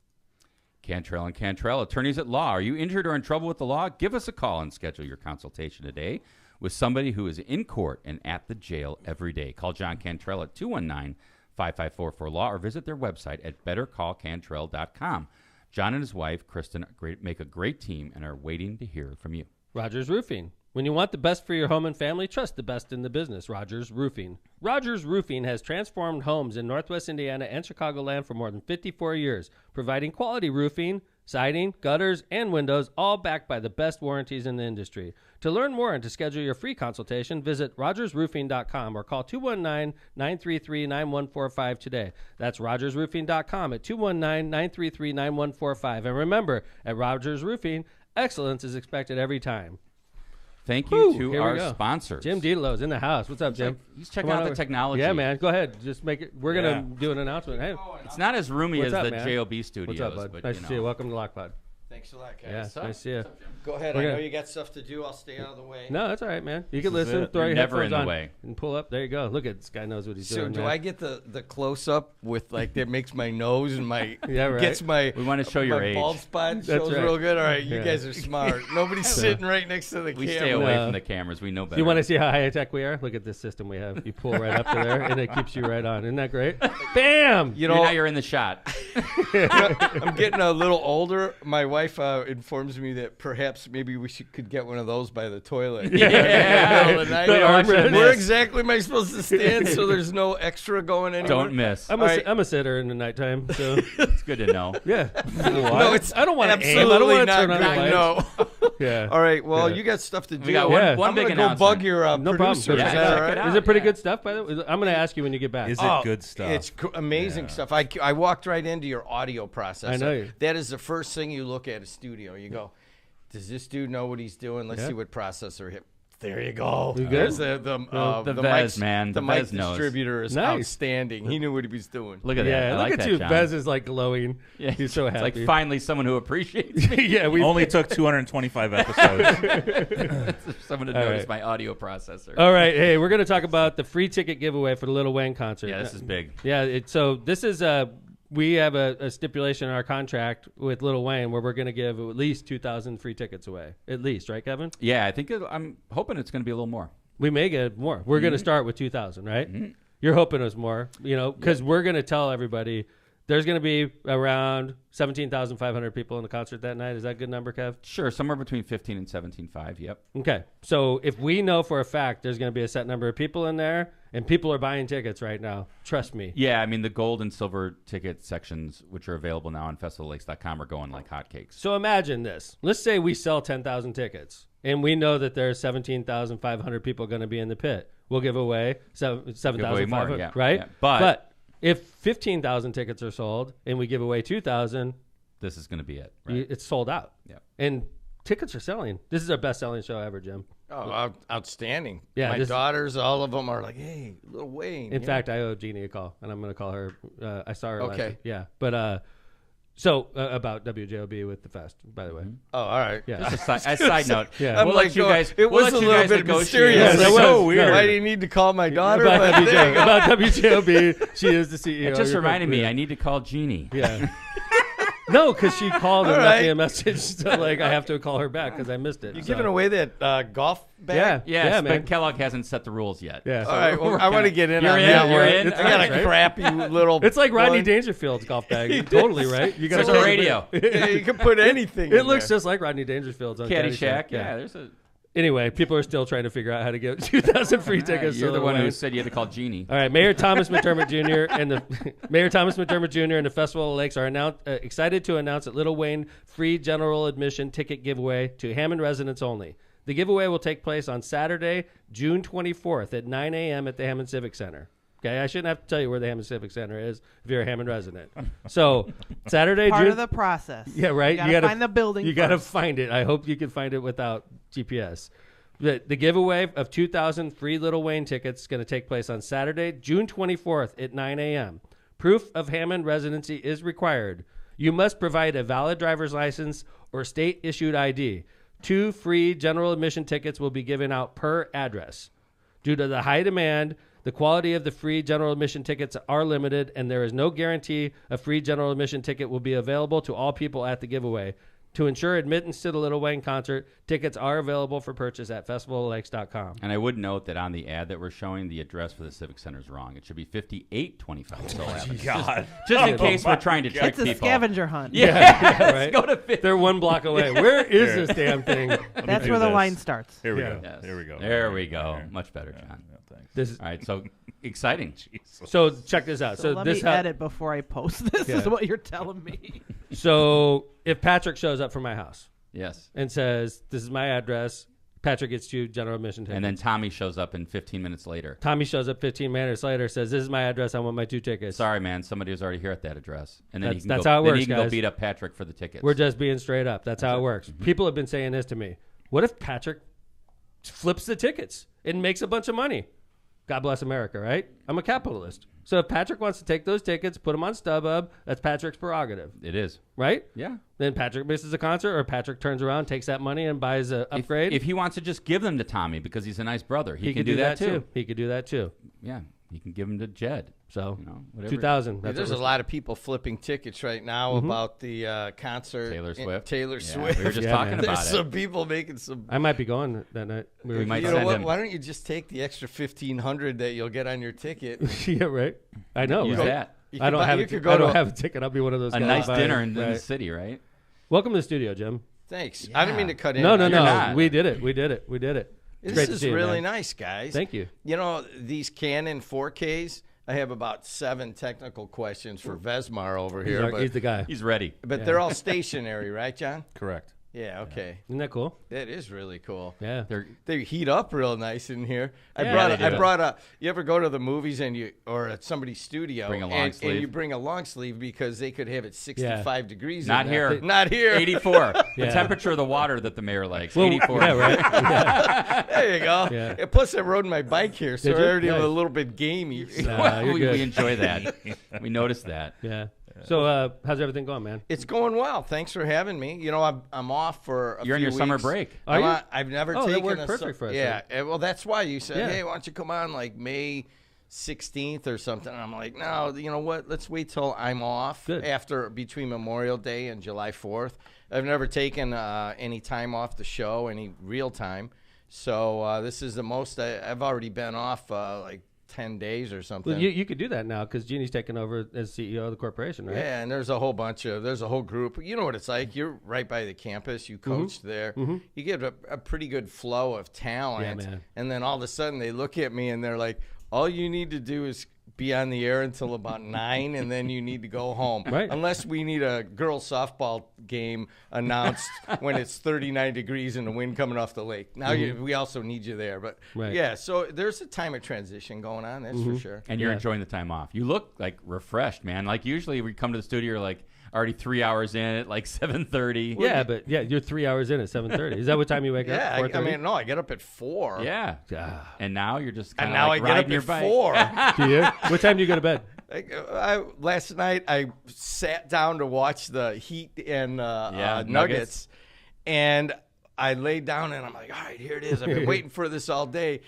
S2: Cantrell and Cantrell, attorneys at law. Are you injured or in trouble with the law? Give us a call and schedule your consultation today with somebody who is in court and at the jail every day. Call John Cantrell at 219-5544-LAW or visit their website at bettercallcantrell.com. John and his wife, Kristen, make a great team and are waiting to hear from you.
S1: Rogers Roofing. When you want the best for your home and family, trust the best in the business, Rogers Roofing. Rogers Roofing has transformed homes in Northwest Indiana and Chicagoland for more than 54 years, providing quality roofing, siding, gutters, and windows, all backed by the best warranties in the industry. To learn more and to schedule your free consultation, visit rogersroofing.com or call 219-933-9145 today. That's rogersroofing.com at 219-933-9145. And remember, at Rogers Roofing, excellence is expected every time.
S2: Thank
S1: Woo,
S2: you to
S1: here we
S2: our
S1: go.
S2: sponsors.
S1: Jim Dedelow's in the house. What's up, Jim?
S2: He's checking
S1: Come on
S2: out the
S1: over.
S2: technology.
S1: Yeah, man. Go ahead. Just make it. We're gonna
S3: Yeah.
S1: do an announcement. Hey,
S2: It's not as roomy
S1: What's
S2: as
S1: up,
S2: the
S1: man?
S2: JOB studios.
S1: what's up, bud?
S2: But,
S1: Nice to see you. Welcome to Lockpod.
S9: Thanks a lot, guys.
S1: Yeah, nice to see you.
S9: Go ahead.
S1: We're
S9: I know
S1: gonna-
S9: you got stuff to do. I'll stay out of the way.
S1: No, that's all right, man. You can
S3: This is
S1: listen.
S3: it.
S1: Throw
S2: You're
S1: your
S2: never
S1: headphones
S2: in the
S1: on
S2: way.
S1: and pull up. There you go. Look at this guy knows what he's
S9: So
S1: doing.
S9: do
S1: man.
S9: I get the close up with like that makes my nose and my
S1: Yeah, right.
S9: gets my
S2: We want to show your
S9: my
S2: age.
S9: bald spot
S1: That's
S9: shows
S1: right.
S9: real good. All right, you
S1: Yeah.
S9: guys are smart. Nobody's sitting right next to the
S2: We
S9: camera.
S2: stay away
S1: No.
S2: from the cameras. We know better.
S1: You want to see how high tech we are? Look at this system we have. You pull right up to there, and it keeps you right on. Isn't that great? Bam!
S9: You
S2: Now
S9: know,
S2: you're in the shot.
S9: I'm getting a little older. My wife informs me that perhaps maybe we could get one of those by the toilet.
S2: Yeah.
S9: In the middle of the night.
S1: The armrest.
S9: Where exactly am I supposed to stand so there's no extra going anywhere?
S2: Don't miss.
S1: I'm a sitter in the nighttime, so
S2: It's good to know.
S1: yeah.
S9: No, it's
S1: I don't want to aim. I don't
S9: absolutely
S1: want to
S9: not
S1: turn on the
S9: good.
S1: lights.
S9: No.
S1: Yeah.
S9: All right. Well,
S1: Yeah.
S9: you got stuff to do.
S2: We got
S1: Yeah.
S2: one
S9: I'm
S2: big
S9: gonna go
S2: announcement.
S9: bug your
S1: No problem.
S9: producer.
S1: Yeah,
S9: Is
S2: check
S9: that
S2: it
S9: all right?
S2: out.
S1: Is it pretty
S2: Yeah.
S1: good stuff? By the way, I'm going to ask you when you get back.
S3: Is it good stuff?
S9: It's amazing stuff. I walked right into your audio process.
S1: I know you.
S9: That is the first thing you look at a studio. You go, does this dude know what he's doing? Let's
S1: Yeah.
S9: see what processor hit. There you go.
S1: You good?
S9: There's the
S2: The
S9: mic,
S2: Vez, man.
S9: The
S2: The
S9: mic
S2: Vez knows.
S9: distributor is
S1: Nice.
S9: outstanding. He knew what he was doing.
S2: Look at that.
S1: Yeah,
S2: I
S1: look
S2: like
S1: at
S2: that,
S1: you.
S2: John.
S1: Bez is like glowing.
S2: Yeah.
S1: He's so
S2: It's
S1: happy.
S2: like finally someone who appreciates me.
S1: Yeah, we
S3: Only took 225 episodes.
S2: Someone to
S1: All
S2: notice
S1: right.
S2: my audio processor.
S1: All right, hey, we're going to talk about the free ticket giveaway for the Lil Wayne concert.
S2: Yeah, this is big.
S1: Yeah, so this is we have a stipulation in our contract with Lil Wayne where we're going to give at least 2,000 free tickets away. At least, right, Kevin?
S2: Yeah, I think I'm hoping it's going to be a little more.
S1: We may get more. We're going to start with 2,000, right? You're hoping it was more, because we're going to tell everybody there's going to be around 17,500 people in the concert that night. Is that a good number, Kev?
S2: Sure, somewhere between 15 and 17.5. Yep.
S1: Okay. So if we know for a fact there's going to be a set number of people in there and people are buying tickets right now, trust me.
S2: Yeah, I mean the gold and silver ticket sections, which are available now on festivallakes.com, are going like hotcakes.
S1: So imagine this. Let's say we sell 10,000 tickets and we know that there's 17,500 people going to be in the pit. We'll give away 7,500,
S2: more, yeah,
S1: right?
S2: yeah. But
S1: if 15,000 tickets are sold and we give away 2,000,
S2: this is going to be it. Right?
S1: it's sold out.
S2: Yeah.
S1: And tickets are selling. This is our best-selling show ever, Jim.
S9: Oh, outstanding.
S1: Yeah,
S9: My
S1: this-
S9: daughters, all of them are like, hey, Lil Wayne.
S1: In
S9: you
S1: fact, I owe Jeannie a call, and I'm going to call her. I saw her.
S9: Okay.
S1: Last, yeah, but so about WJOB with the fest, by the way.
S9: Oh, all right.
S1: Yeah.
S2: Just a side note.
S1: Yeah.
S9: I'm
S2: We'll
S9: like,
S2: let you guys.
S9: it
S2: we'll
S9: was
S2: let
S9: a
S2: you
S9: little
S2: guys
S9: bit
S2: negotiate.
S9: mysterious.
S1: Yes, it
S9: Like,
S1: was
S9: oh,
S1: weird.
S9: Why do you need to call my daughter?
S1: About,
S9: But there you go.
S1: about WJOB, she is the CEO.
S2: It just
S1: You're
S2: reminded me.
S1: yeah.
S2: I need to call Jeannie.
S1: Yeah. No, because she called and
S9: All
S1: left me
S9: right.
S1: a message. So, like, I have to call her back because I missed it.
S9: You're
S1: so.
S9: giving away that golf bag?
S1: Yeah,
S2: Yes,
S1: man.
S2: but Kellogg hasn't set the rules yet.
S1: Yeah.
S9: All right. Well, I want to get in
S2: You're
S9: on
S2: in,
S9: that
S2: you're
S9: one.
S2: in.
S9: I got
S1: That's
S9: a
S1: right.
S9: crappy little.
S1: It's like Rodney
S9: one.
S1: Dangerfield's golf bag. Totally, right? You
S2: It's
S1: gotta
S2: a radio.
S9: Yeah, you can put anything.
S1: It
S9: in
S1: looks
S9: there.
S1: just like Rodney Dangerfield's on
S2: Caddyshack. Yeah, there's a.
S1: Anyway, people are still trying to figure out how to get 2,000 free tickets.
S2: You're
S1: to
S2: the
S1: Lil
S2: one who
S1: Wayne.
S2: said you had to call Jeannie.
S1: All right, Mayor Thomas McDermott Jr. and the Mayor Thomas McDermott Jr. and the Festival of Lakes are excited to announce that Lil Wayne free general admission ticket giveaway to Hammond residents only. The giveaway will take place on Saturday, June 24th at 9 a.m. at the Hammond Civic Center. Okay, I shouldn't have to tell you where the Hammond Civic Center is if you're a Hammond resident. So Saturday,
S4: Part
S1: June.
S4: of the process.
S1: Yeah, right.
S4: You gotta find the building.
S1: You got to
S4: first.
S1: find it. I hope you can find it without GPS. The giveaway of 2,000 free Lil Wayne tickets is going to take place on Saturday, June 24th at 9 a.m. Proof of Hammond residency is required. You must provide a valid driver's license or state-issued ID. 2 free general admission tickets will be given out per address. Due to the high demand, the quality of the free general admission tickets are limited, and there is no guarantee a free general admission ticket will be available to all people at the giveaway. To ensure admittance to the Lil Wayne concert, tickets are available for purchase at festivallakes.com.
S2: And I would note that on the ad that we're showing, the address for the Civic Center is wrong. It should be 5825 Phil Evans.
S3: God.
S2: Just in case we're trying to trick
S4: It's a
S2: people.
S4: scavenger hunt.
S2: Yeah,
S1: right?
S2: Go to 50.
S1: They're 1 block away. Where is this damn thing?
S4: That's
S3: do
S4: where the
S3: this.
S4: line starts.
S3: Here we
S1: Yeah.
S3: go.
S2: Yes.
S3: Here we go.
S2: There we go.
S3: Here.
S2: Much better, John.
S3: Yeah, thanks.
S1: This is,
S2: All right, so exciting.
S1: so check this out.
S4: So
S1: So
S4: let
S1: this
S4: me
S1: ha-
S4: edit before I post this.
S1: Yeah.
S4: Is what you're telling me.
S1: So if Patrick shows up for my house
S2: Yes.
S1: and says, "This is my address," Patrick gets 2 general admission tickets.
S2: And then Tommy shows up in 15 minutes later.
S1: Tommy shows up 15 minutes later, says, "This is my address. I want my 2 tickets."
S2: Sorry, man. Somebody was already here at that address. And then
S1: That's-
S2: he can
S1: that's
S2: go,
S1: how it
S2: then
S1: works,
S2: he can go
S1: guys.
S2: beat up Patrick for the tickets.
S1: We're just being straight up. That's how it works. People have been saying this to me. What if Patrick flips the tickets and makes a bunch of money. God bless America, right? I'm a capitalist. So if Patrick wants to take those tickets, put them on StubHub, that's Patrick's prerogative.
S2: It is.
S1: Right?
S2: Yeah.
S1: Then Patrick misses a concert, or Patrick turns around, takes that money, and buys an upgrade.
S2: If he wants to just give them to Tommy because he's a nice brother, he can
S1: could
S2: do that too.
S1: He could do that too.
S2: Yeah. He can give them to Jed.
S1: So,
S2: whatever.
S1: 2000.
S9: Yeah, there's a lot of people flipping tickets right now about the concert.
S2: Taylor Swift.
S9: Taylor
S2: Yeah,
S9: Swift.
S2: we were just
S1: Yeah,
S2: talking
S1: man.
S2: about
S9: There's
S2: it.
S9: some people making some.
S1: I might be going that night.
S2: We might
S9: You
S2: send
S9: know what?
S2: him.
S9: Why don't you just take the extra $1,500 that you'll get on your ticket?
S1: Yeah, right. I know.
S2: Use
S1: right?
S2: that.
S9: You
S1: I
S9: could
S1: don't
S9: buy-
S1: have
S9: you
S1: a
S9: could
S1: t-
S9: go
S1: I
S9: to
S1: don't have a ticket. I'll be one of those
S2: A
S1: guys.
S2: nice
S1: buying-
S2: dinner in the
S1: right.
S2: city, right?
S1: Welcome to the studio, Jim.
S9: Thanks. I didn't mean to cut in.
S1: No, no,
S9: on
S1: no.
S9: you.
S2: not.
S1: We did it. We did it. We did it. It's great
S9: This
S1: to
S9: is
S1: see you,
S9: really
S1: man.
S9: nice, guys.
S1: Thank you.
S9: You know, these Canon 4Ks, I have about 7 technical questions for Vesmar over
S1: He's,
S9: here.
S1: he's the guy.
S2: He's ready.
S9: but they're all stationary, right, John?
S3: Correct.
S9: Yeah, okay.
S1: Isn't that cool?
S9: That is really cool.
S1: Yeah.
S9: They heat up real nice in here. I
S1: Yeah,
S9: brought.
S1: they
S9: I
S1: do.
S9: brought a. You ever go to the movies and or at somebody's studio
S2: Bring a long
S9: and
S2: sleeve.
S9: you bring a long sleeve because they could have it 65 degrees.
S2: Not
S9: in there.
S2: here.
S9: Not here.
S2: 84.
S1: Yeah.
S2: The temperature of the water that the mayor likes.
S1: Well,
S2: 84.
S1: Yeah, right. Yeah.
S9: There you go.
S1: Yeah.
S9: And plus, I rode my bike here, so
S1: Did
S9: I
S1: you?
S9: already have a
S1: Nice.
S9: little bit gamey.
S1: Nah, you're
S2: we,
S1: good.
S2: we enjoy that. We noticed that.
S1: Yeah. So, how's everything going, man?
S9: It's going well. Thanks for having me. You know, I'm off for a
S2: You're on
S9: few
S2: your summer
S9: weeks.
S2: break.
S1: Are you?
S9: I've never
S1: Oh, that
S9: taken
S1: worked
S9: a
S1: perfect for us,
S9: Yeah, well, that's why you said,
S1: Yeah.
S9: hey, why don't you come on like May 16th or something? And I'm like, no, you know what? Let's wait till I'm off
S1: Good.
S9: between Memorial Day and July 4th. I've never taken any time off the show, any real time. So this is the most I've already been off like 10 days or something.
S1: Well, you could do that now because Jeannie's taking over as CEO of the corporation, right?
S9: Yeah, and there's a whole group. You know what it's like. You're right by the campus. You coached there. You get a pretty good flow of talent.
S1: Yeah, man.
S9: And then all of a sudden they look at me and they're like, all you need to do is be on the air until about 9, and then you need to go home.
S1: Right.
S9: Unless we need a girls softball game announced when it's 39 degrees and the wind coming off the lake. Now we also need you there. But
S1: Right.
S9: yeah, so there's a time of transition going on. That's for sure.
S2: And you're
S1: Yeah.
S2: enjoying the time off. You look like refreshed, man. Like usually we come to the studio, you're like already 3 hours in at like 7:30.
S1: Yeah, but you're 3 hours in at 7:30. Is that what time you wake
S9: Yeah,
S1: up? 4:30?
S9: no, I get up at 4.
S2: Yeah.
S1: Ah.
S2: And now you're just
S9: And
S2: kind
S9: now
S2: of like
S9: I get
S2: riding
S9: up
S2: your
S9: at
S2: bike.
S9: 4.
S1: Do you? What time do you go to bed?
S9: Last night I sat down to watch the Heat and
S2: Nuggets.
S9: Nuggets, and I laid down and I'm like, all right, here it is. I've been waiting for this all day.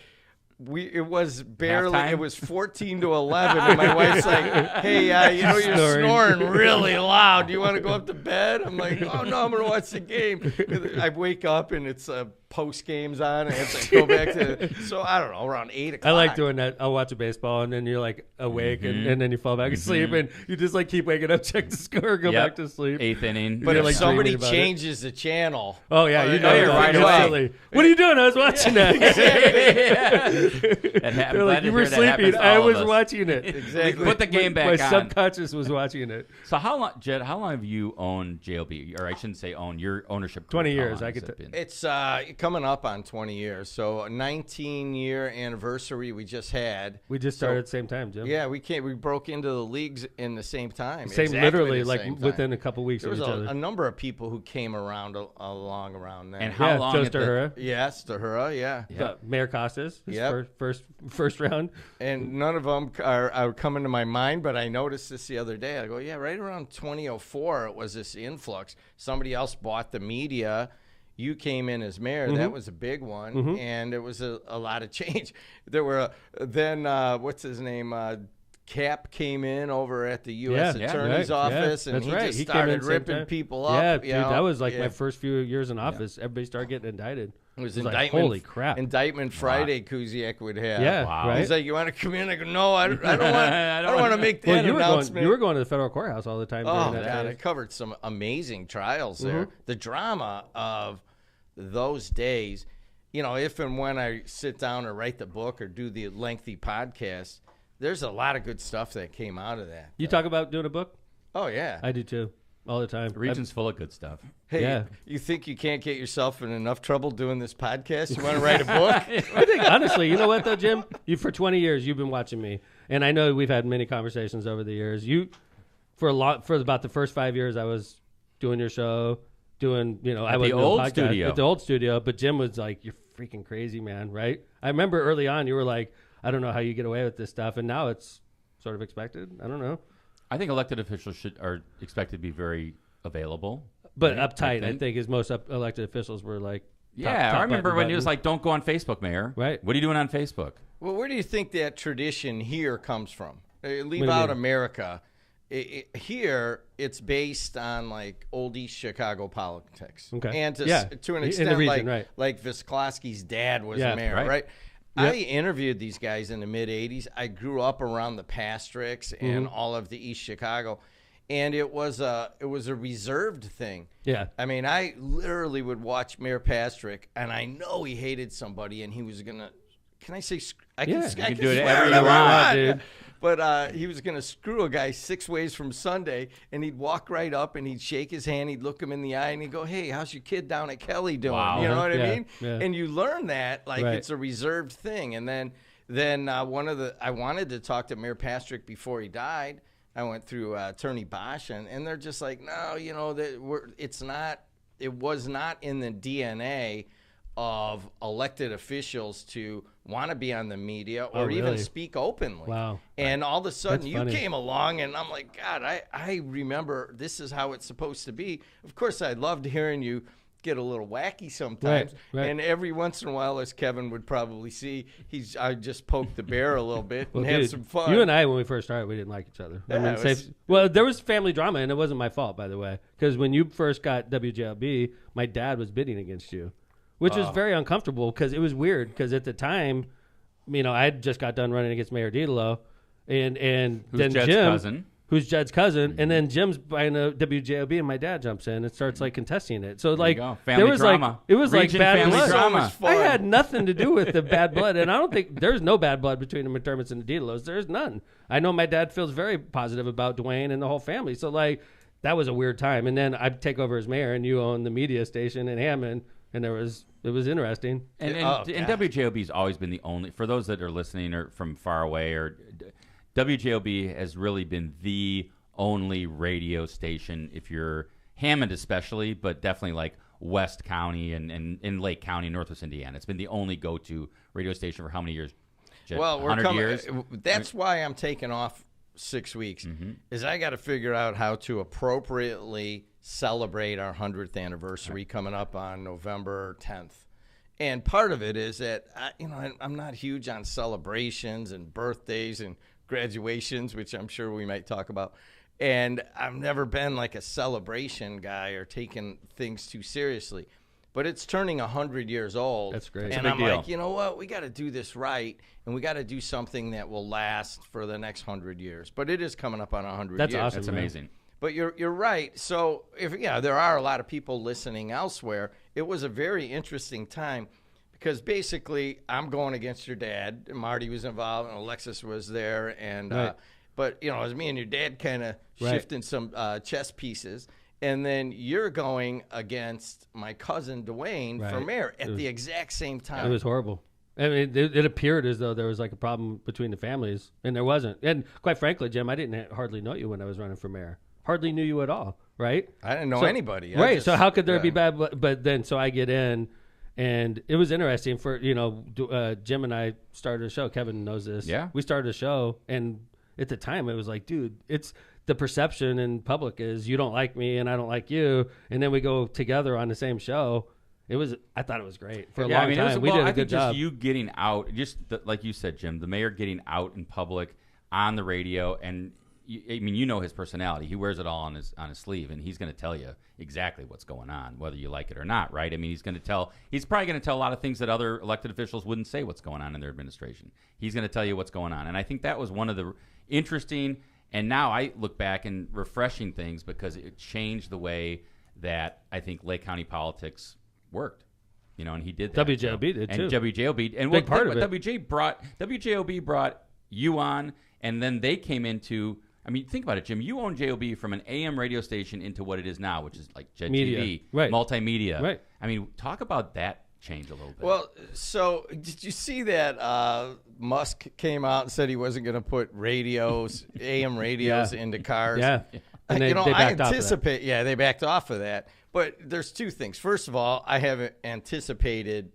S9: It was barely.
S2: Halftime?
S9: It was 14-11, and my wife's like, "Hey, you're
S1: Snoring.
S9: snoring really loud. Do you want to go up to bed?" I'm like, "Oh no, I'm gonna watch the game." I wake up and it's post games on, and it's go back to. So I don't know, around 8 o'clock.
S1: I like doing that. I'll watch a baseball, and then you're like awake, and then you fall back asleep, and you just like keep waking up, check the score, go
S2: Yep.
S1: back to sleep.
S2: 8th inning.
S9: But
S1: You're,
S9: if
S1: like,
S9: somebody
S1: dreaming about it.
S9: changes the channel,
S1: Oh yeah, you know
S9: you're right away.
S1: silly. What are you doing? I was watching that. They're like, you were sleeping. I was watching it.
S9: Exactly.
S2: Put the game back
S1: My
S2: on.
S1: subconscious was watching it.
S2: So how long, Jed? How long have you owned JLB? Or I shouldn't say own. Your ownership.
S1: 20
S2: group, how
S1: years,
S2: long
S1: I
S2: has
S1: could
S2: it
S1: t-
S2: been?
S9: It's coming up on 20 years. So a 19-year anniversary we just had.
S1: We just
S9: So-
S1: started at the same time, Jim.
S9: Yeah, we broke into the leagues in the same time.
S1: Same,
S9: exactly
S1: literally,
S9: the
S1: like
S9: same time.
S1: within a couple weeks
S9: There
S1: of
S9: was
S1: each
S9: a
S1: other.
S9: number of people who came around along around then.
S2: And how
S1: Yeah,
S2: long?
S1: Joe
S2: at the-
S1: Stahura,
S9: Yes, Tahura, yeah.
S1: Mayor Costas, his
S9: Yep.
S1: first round.
S9: And none of them are coming to my mind, but I noticed this the other day. I go, yeah, right around 2004, it was this influx. Somebody else bought the media. You came in as mayor.
S1: Mm-hmm.
S9: That was a big one, and it was a lot of change. There were then what's his name? Cap came in over at the U.S.
S1: Yeah,
S9: Attorney's
S1: right,
S9: office,
S1: yeah,
S9: and
S1: that's
S9: he
S1: right.
S9: just
S1: He came in
S9: started
S1: same
S9: ripping
S1: time.
S9: people
S1: Yeah,
S9: up.
S1: dude, that was like
S9: yeah.
S1: my first few years in office. Everybody started getting indicted.
S9: It was
S1: like,
S9: indictment.
S1: holy crap.
S9: Indictment Friday, Kuziak would have.
S1: Yeah,
S2: Wow.
S1: right.
S9: He's like, you want to come in? I go, no, I don't want. I don't want to make that
S1: Well, you
S9: announcement.
S1: were going to the federal courthouse all the time.
S9: Oh,
S1: during that
S9: man, I
S1: phase.
S9: covered some amazing trials there. The drama of those days, you know, if and when I sit down or write the book or do the lengthy podcast, there's a lot of good stuff that came out of that.
S1: You talk about doing a book?
S9: Oh, yeah.
S1: I do too, all the time.
S2: The region's full of good stuff.
S9: Hey,
S1: yeah.
S9: you think you can't get yourself in enough trouble doing this podcast? You want to write a book?
S1: I think honestly, you know what though, Jim? For 20 years you've been watching me, and I know we've had many conversations over the years. For about the first 5 years, I was doing your show, I was
S2: the
S1: doing
S2: old
S1: podcast
S2: studio.
S1: at the old studio. But Jim was like your freaking crazy, man, right? I remember early on you were like, I don't know how you get away with this stuff, and now it's sort of expected. I don't know.
S2: I think elected officials are expected to be very available.
S1: But
S2: right?
S1: uptight, I think, is most elected officials were like,
S2: yeah, I remember when it was like, don't go on Facebook, Mayor.
S1: Right.
S2: What are you doing on Facebook?
S9: Well, where do you think that tradition here comes from? Leave out America. Here, it's based on like old East Chicago politics.
S1: Okay.
S9: And to an
S1: In
S9: extent,
S1: the region,
S9: like Visclosky's dad was
S1: Yeah,
S9: a mayor,
S2: right.
S9: right?
S1: Yep.
S9: I interviewed these guys in the mid-'80s. I grew up around the Pastricks and all of the East Chicago. And it was a reserved thing.
S1: Yeah.
S9: I mean, I literally would watch Mayor Pastrick, and I know he hated somebody, and he was gonna. Can I say? I can,
S1: Yeah,
S9: I
S1: you
S9: can
S2: can do it
S9: swear
S2: whatever you
S9: whatever I
S2: want,
S1: dude.
S9: But he was gonna screw a guy 6 ways from Sunday, and he'd walk right up, and he'd shake his hand, he'd look him in the eye, and he'd go, "Hey, how's your kid down at Kelly doing?"
S2: Wow.
S9: You know what I
S1: Yeah,
S9: mean?
S1: yeah.
S9: And you learn that like
S1: Right.
S9: it's a reserved thing. And then I wanted to talk to Mayor Pastrick before he died. I went through Attorney Bosch, and they're just like, no, you know, it was not in the DNA of elected officials to want to be on the media or even
S1: really?
S9: speak openly.
S1: Wow.
S9: And all of a sudden
S1: That's
S9: you
S1: funny.
S9: came along, and I'm like, God, I remember this is how it's supposed to be. Of course, I loved hearing you get a little wacky sometimes.
S1: Right.
S9: And every once in a while, as Kevin would probably see, I just poked the bear a little bit and
S1: Well,
S9: had
S1: dude,
S9: some fun.
S1: You and I, when we first started, we didn't like each other.
S9: Yeah, it was-
S1: Well, there was family drama, and it wasn't my fault, by the way. Because when you first got WJLB, my dad was bidding against you, which was very uncomfortable because it was weird. Because at the time, you know, I had just got done running against Mayor Dedelow, and
S2: Who's
S1: then
S2: Jed's
S1: Jim,
S2: cousin.
S1: who's Jed's cousin, and then Jim's buying a WJLB, and my dad jumps in and starts like contesting it. So like,
S2: you go.
S1: there
S2: Family
S1: was
S2: drama.
S1: like it was
S2: Region
S1: like bad
S2: family
S1: blood.
S2: drama.
S9: So much fun.
S1: I had nothing to do with the bad blood, and I don't think there's no bad blood between the McDermotts and the Dedelows. There's none. I know my dad feels very positive about Dwayne and the whole family. So like, that was a weird time. And then I take over as mayor, and you own the media station in Hammond, and it was interesting.
S2: And
S9: Oh,
S2: WJOB's always been the only, for those that are listening or from far away, or WJOB has really been the only radio station, if you're Hammond especially, but definitely like West County and in Lake County, Northwest Indiana. It's been the only go-to radio station for how many years?
S9: Well, we're
S2: 100
S9: coming.
S2: years?
S9: That's why I'm taking off 6 weeks. Is I got to figure out how to appropriately celebrate our 100th anniversary coming up on November 10th. And part of it is that I'm not huge on celebrations and birthdays and graduations, which I'm sure we might talk about. And I've never been like a celebration guy or taken things too seriously. But it's turning 100 years old.
S1: That's great.
S9: And
S2: It's a
S9: I'm
S2: big deal.
S9: like, you know what? We got to do this right, and we got to do something that will last for the next 100 years. But it is coming up on 100
S1: That's
S9: years.
S1: awesome.
S2: That's
S1: man.
S2: amazing.
S9: But you're right. So there are a lot of people listening elsewhere. It was a very interesting time because basically I'm going against your dad. Marty was involved, and Alexis was there, and
S1: Right.
S9: but it was me and your dad kind of
S1: Right.
S9: shifting some chess pieces. And then you're going against my cousin Dwayne for
S1: Right.
S9: mayor at the exact same time.
S1: It was horrible. I mean, it appeared as though there was like a problem between the families, and there wasn't. And quite frankly, Jim, I didn't hardly know you when I was running for mayor. Hardly knew you at all, right?
S9: I didn't know
S1: So-
S9: anybody. I
S1: Right.
S9: just-
S1: So how could there be
S9: yeah.
S1: bad blood? But then, so I get in, and it was interesting for, Jim and I started a show. Kevin knows this.
S2: Yeah.
S1: We started a show, and at the time it was like, dude, it's the perception in public is you don't like me and I don't like you. And then we go together on the same show. I thought it was great for a long time. We did a
S2: I
S1: good
S2: think
S1: job.
S2: just you getting out, like you said, Jim, the mayor getting out in public on the radio, and you know his personality. He wears it all on his sleeve, and he's going to tell you exactly what's going on, whether you like it or not, right? I mean, he's probably going to tell a lot of things that other elected officials wouldn't say what's going on in their administration. He's going to tell you what's going on, and I think that was one of the interesting, and now I look back and refreshing things because it changed the way that I think Lake County politics worked. And he did that.
S1: WJOB did,
S2: and
S1: too.
S2: WJOB, and
S1: Big part of it.
S2: WJOB brought you on, and then they came into. I mean, think about it, Jim. You own JOB from an AM radio station into what it is now, which is like Jet
S1: Media.
S2: TV,
S1: Right.
S2: multimedia.
S1: Right.
S2: I mean, talk about that change a little bit.
S9: Well, so did you see that Musk came out and said he wasn't going to put radios, AM radios into cars?
S1: Yeah. And they
S9: I
S1: backed off of that.
S9: anticipate. Yeah, they backed off of that. But there's two things. First of all, I haven't anticipated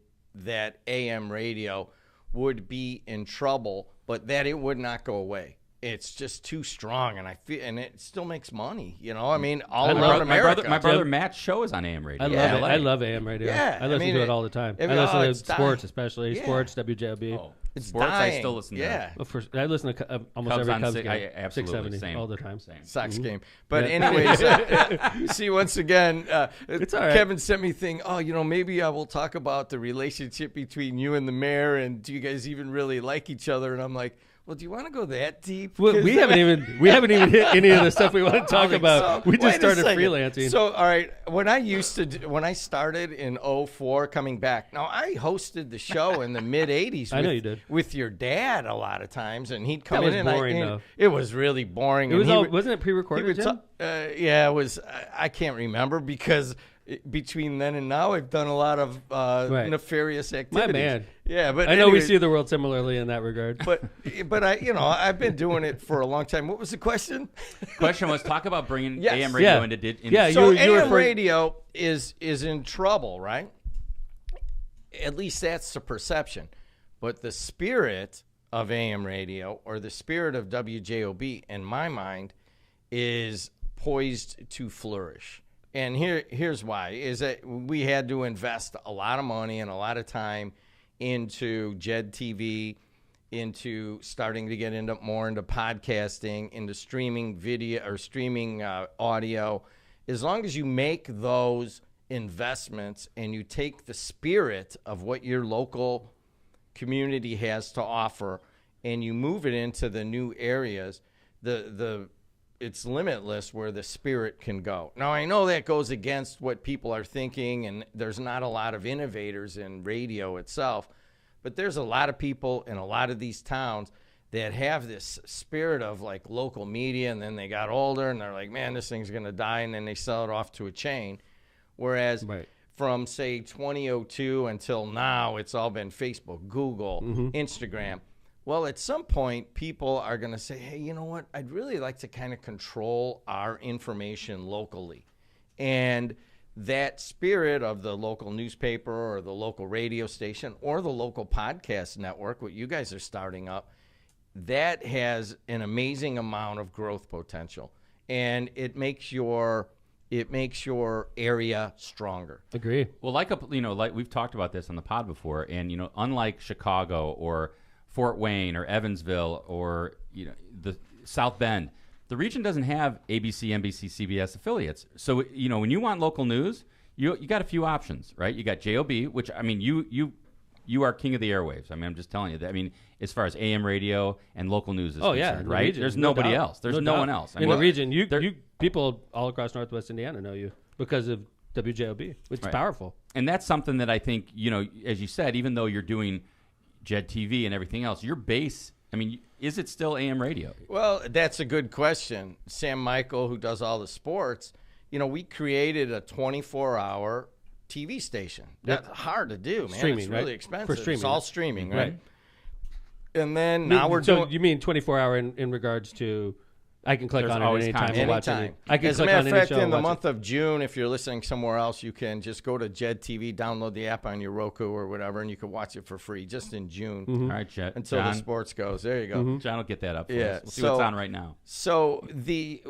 S9: that AM radio would be in trouble, but that it would not go away. It's just too strong, and I feel, and it still makes money. You know, I mean, all around America.
S2: My brother Matt's show is on AM radio.
S1: I love it. I love AM radio.
S9: Yeah,
S1: I listen to it all the time. I listen to sports, especially sports, WJLB.
S2: Oh, it's sports,
S9: dying.
S2: I still listen to.
S9: Yeah.
S1: I listen to almost
S2: Cubs
S1: every
S2: on
S1: Cubs
S2: six-
S1: game.
S2: I- absolutely,
S1: 670
S2: same.
S1: all the time.
S2: Same.
S9: Sox game. But anyways, see, once again,
S1: It's all right.
S9: Kevin sent me a thing, maybe I will talk about the relationship between you and the mayor, and do you guys even really like each other? And I'm like, well, do you want to go that deep?
S1: Well, we haven't even hit any of the stuff we want to talk about.
S9: So,
S1: We just
S9: wait a
S1: started
S9: second.
S1: freelancing.
S9: So, all right, when I started in 2004, coming back. Now, I hosted the show in the mid '80s.
S1: I know you did.
S9: With your dad a lot of times, and he'd come
S1: That
S9: in
S1: was
S9: and
S1: boring,
S9: and
S1: though.
S9: it was really boring.
S1: It was
S9: and
S1: wasn't it
S9: he
S1: pre-recorded,
S9: would
S1: Jim?
S9: yeah, it was. I can't remember because between then and now, I've done a lot of nefarious activities.
S1: man.
S9: Yeah, but
S1: I know we
S9: anyways,
S1: see the world similarly in that regard.
S9: but I've been doing it for a long time. What was the question?
S2: Question was talk about bringing
S9: Yes.
S2: AM radio
S1: Yeah.
S2: into
S1: Yeah,
S9: So
S1: you were
S9: AM radio is in trouble, right? At least that's the perception. But the spirit of AM radio, or the spirit of WJOB, in my mind, is poised to flourish. And here's why, is that we had to invest a lot of money and a lot of time into JED TV, into starting to get more into podcasting, into streaming video or streaming audio. As long as you make those investments and you take the spirit of what your local community has to offer and you move it into the new areas, it's limitless where the spirit can go. Now, I know that goes against what people are thinking, and there's not a lot of innovators in radio itself, but there's a lot of people in a lot of these towns that have this spirit of like local media, and then they got older and they're like, man, this thing's going to die, and then they sell it off to a chain. Whereas from, say, 2002 until now, it's all been Facebook, Google, Instagram. Well, at some point, people are going to say, hey, you know what? I'd really like to kind of control our information locally. And that spirit of the local newspaper or the local radio station or the local podcast network, what you guys are starting up, that has an amazing amount of growth potential. And it makes your area stronger.
S1: Agree.
S2: Well, like we've talked about this on the pod before, and unlike Chicago or Fort Wayne or Evansville or the South Bend, the region doesn't have ABC, NBC, CBS affiliates. So when you want local news, you got a few options, right? You got JOB, which I mean you are king of the airwaves. I mean, I'm just telling you that. I mean, as far as AM radio and local news is concerned, right?
S1: Region,
S2: There's nobody else. There's no one else.
S1: In the region, you people all across Northwest Indiana know you because of WJOB, which is powerful.
S2: And that's something that I think, as you said, even though you're doing JED TV and everything else, your base, I mean, is it still AM radio?
S9: Well, that's a good question. Sam Michael, who does all the sports, we created a 24-hour TV station. That's hard to do, man.
S1: Streaming,
S9: it's really
S1: right?
S9: expensive.
S1: For streaming.
S9: It's all streaming, right?
S1: Right.
S9: And then now we're doing...
S1: you mean 24-hour in regards to... I can click
S2: There's
S1: on it
S2: always
S1: anytime
S2: content.
S1: and watch
S9: Anytime.
S1: it. I can
S9: As a
S1: click
S9: matter
S1: on
S9: of
S1: any
S9: fact,
S1: show
S9: in
S1: and
S9: the
S1: watch
S9: month
S1: it.
S9: of June, if you're listening somewhere else, you can just go to JED TV, download the app on your Roku or whatever, and you can watch it for free just in June
S2: All right, Jet.
S9: until
S2: John,
S9: the sports goes. There you go.
S2: John will get that up for
S9: Yeah,
S2: us. We'll see what's
S9: so-
S2: on right now.
S9: So the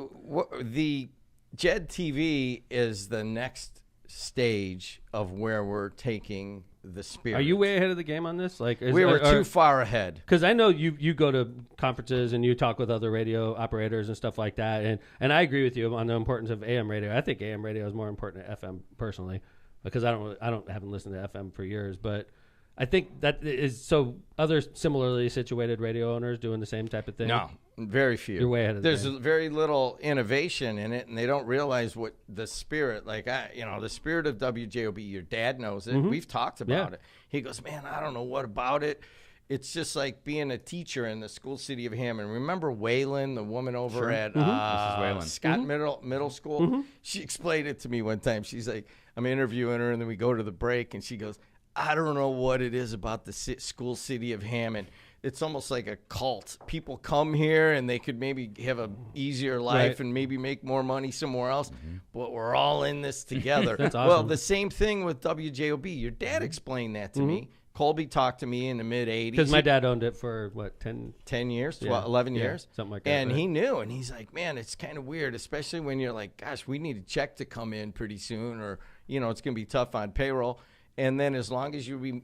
S9: JED TV is the next stage of where we're taking the spirit.
S1: Are you way ahead of the game on this? Like,
S9: We were too far ahead.
S1: Because I know you go to conferences and you talk with other radio operators and stuff like that, and I agree with you on the importance of AM radio. I think AM radio is more important than FM personally, because I haven't listened to FM for years, but I think that is so. Other similarly situated radio owners doing the same type of thing.
S9: No, very few.
S1: You're way ahead of the
S9: There's
S1: game.
S9: very little innovation in it, and they don't realize what the spirit, the spirit of WJOB. Your dad knows it. We've talked about it. He goes, man, I don't know what about it. It's just like being a teacher in the school city of Hammond. Remember Waylon, the woman over at
S2: Mrs. Whalen.
S9: Scott Middle School? She explained it to me one time. She's like, I'm interviewing her, and then we go to the break, and she goes, I don't know what it is about the school city of Hammond. it's almost like a cult. People come here and they could maybe have a easier life and maybe make more money somewhere else, but we're all in this together.
S1: That's awesome.
S9: Well, the same thing with WJOB. Your dad explained that to me. Colby talked to me in the mid-'80s.
S1: Because my dad owned it for, what, 10
S9: years, 12,
S1: Yeah.
S9: 11
S1: Yeah,
S9: years.
S1: something like that,
S9: And
S1: right.
S9: he knew, and he's like, man, it's kind of weird, especially when you're like, gosh, we need a check to come in pretty soon, or, you know, it's going to be tough on payroll. And then as long as you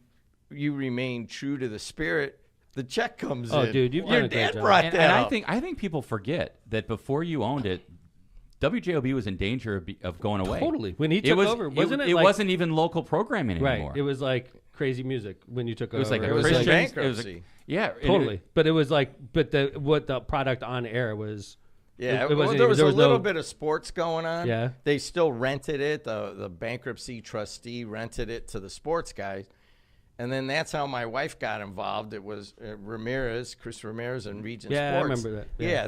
S9: remain true to the spirit, the check comes in.
S1: Oh, dude, you've done
S9: Your
S1: a great
S9: dad
S1: job.
S9: brought
S2: And
S9: that
S2: I
S9: up.
S2: think people forget that before you owned it, WJOB was in danger of going away.
S1: Totally. When he took over, wasn't it
S2: It
S1: like-
S2: wasn't even local programming anymore.
S1: Right. It was like crazy music when you took over.
S2: It was like
S9: It was
S2: Christians.
S9: like
S2: It was
S9: bankruptcy.
S2: yeah, and
S1: Totally. But it was like, but the product on air was.
S9: Yeah,
S1: it wasn't
S9: there was
S1: even-
S9: a little bit of sports going on.
S1: Yeah.
S9: They still rented it. The bankruptcy trustee rented it to the sports guys. And then that's how my wife got involved. It was Chris Ramirez and Region
S1: Yeah, I
S9: Sports.
S1: remember that.
S9: Yeah,
S1: Yeah.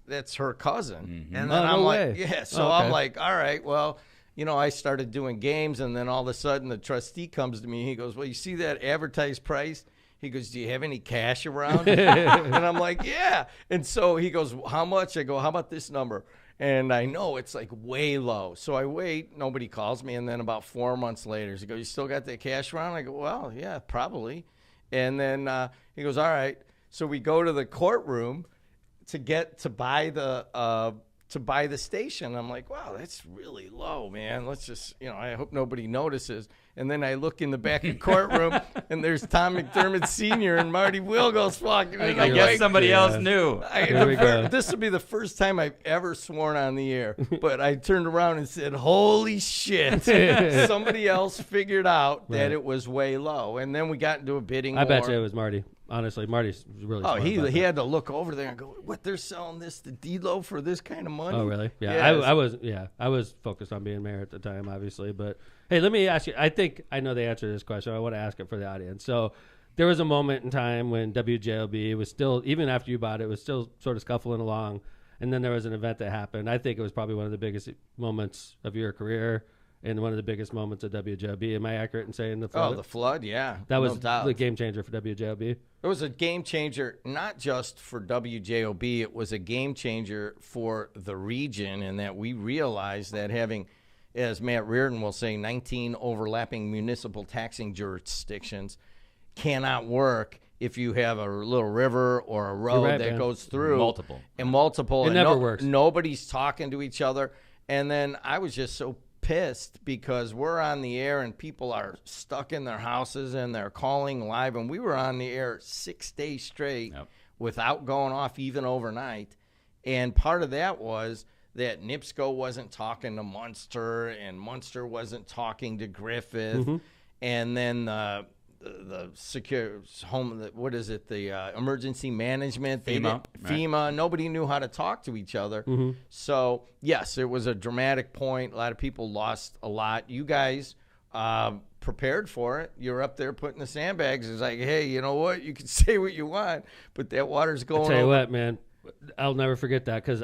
S9: that's her cousin. And then
S1: Oh, no
S9: I'm
S1: way.
S9: like, yeah. So
S1: Oh, okay.
S9: I'm like, all right, well, you know, I started doing games, and then all of a sudden the trustee comes to me. He goes, well, you see that advertised price? He goes, do you have any cash around? And I'm like, yeah. And so he goes, how much? I go, how about this number? And I know it's like way low. So I wait. Nobody calls me. And then about 4 months later, he goes, you still got that cash around? I go, well, yeah, probably. And then he goes, all right. So we go to the courtroom to buy the station. I'm like, wow, that's really low, man. Let's just, you know, I hope nobody notices. And then I look in the back of the courtroom, and there's Tom McDermott Sr. and Marty Wilgos walking in.
S2: I
S9: I'm
S2: guess
S9: like,
S2: somebody else knew.
S1: There we go.
S9: this will be the first time I've ever sworn on the air. But I turned around and said, holy shit. Somebody else figured out that
S1: Right.
S9: it was way low. And then we got into a bidding
S1: I bet
S9: war.
S1: you it was Marty. Honestly, Marty's really.
S9: Oh,
S1: smart
S9: he
S1: about that.
S9: had to look over there and go, what, they're selling this to Dedelow for this kind of money?
S1: Oh, really? Yeah,
S9: Yes.
S1: I was focused on being mayor at the time, obviously. But hey, let me ask you. I think I know the answer to this question. I want to ask it for the audience. So there was a moment in time when WJLB was still, even after you bought it, was still sort of scuffling along, and then there was an event that happened. I think it was probably one of the biggest moments of your career and one of the biggest moments of WJLB. Am I accurate in saying the flood?
S9: Oh, the flood, yeah.
S1: that
S9: no
S1: was
S9: doubt.
S1: the game changer for WJLB.
S9: It was a game changer, not just for WJOB. It was a game changer for the region, in that we realized that having, as Matt Reardon will say, 19 overlapping municipal taxing jurisdictions cannot work if you have a little river or a road
S1: right,
S9: that
S1: man.
S9: goes through.
S2: Multiple.
S9: And multiple.
S1: It
S9: and
S1: never works.
S9: Nobody's talking to each other. And then I was just so pissed because we're on the air and people are stuck in their houses and they're calling live, and we were on the air 6 days straight without going off even overnight. And part of that was that NIPSCO wasn't talking to Munster, and Munster wasn't talking to Griffith, and then the secure home, what is it, the emergency management, FEMA, nobody knew how to talk to each other. So yes, it was a dramatic point. A lot of people lost a lot. You guys prepared for it. You're up there putting the sandbags. It's like, hey, you know what, you can say what you want, but that water's going
S1: I'll tell you
S9: over.
S1: what, man. I'll never forget that because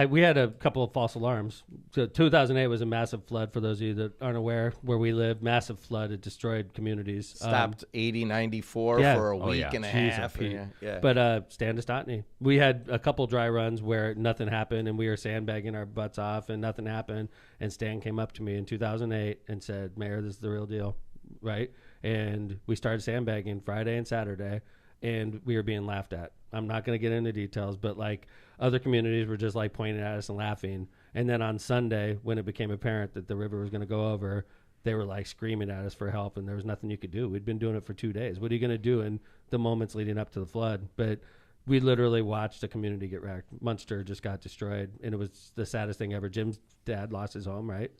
S1: we had a couple of false alarms. So 2008 was a massive flood. For those of you that aren't aware, where we live, massive flood. It destroyed communities.
S9: Stopped 80-94
S1: yeah.
S9: for a
S2: Oh,
S9: week
S2: yeah.
S9: and a
S1: Jeez,
S9: half.
S1: Pete.
S9: Yeah.
S1: But Stan Stotney, we had a couple dry runs where nothing happened, and we were sandbagging our butts off, and nothing happened. And Stan came up to me in 2008 and said, "Mayor, this is the real deal, right?" And we started sandbagging Friday and Saturday, and we were being laughed at. I'm not going to get into details, but like other communities were just like pointing at us and laughing. And then on Sunday, when it became apparent that the river was going to go over, they were like screaming at us for help, and there was nothing you could do. We'd been doing it for 2 days. What are you going to do in the moments leading up to the flood? But we literally watched the community get wrecked. Munster just got destroyed, and it was the saddest thing ever. Jim's dad lost his home, right?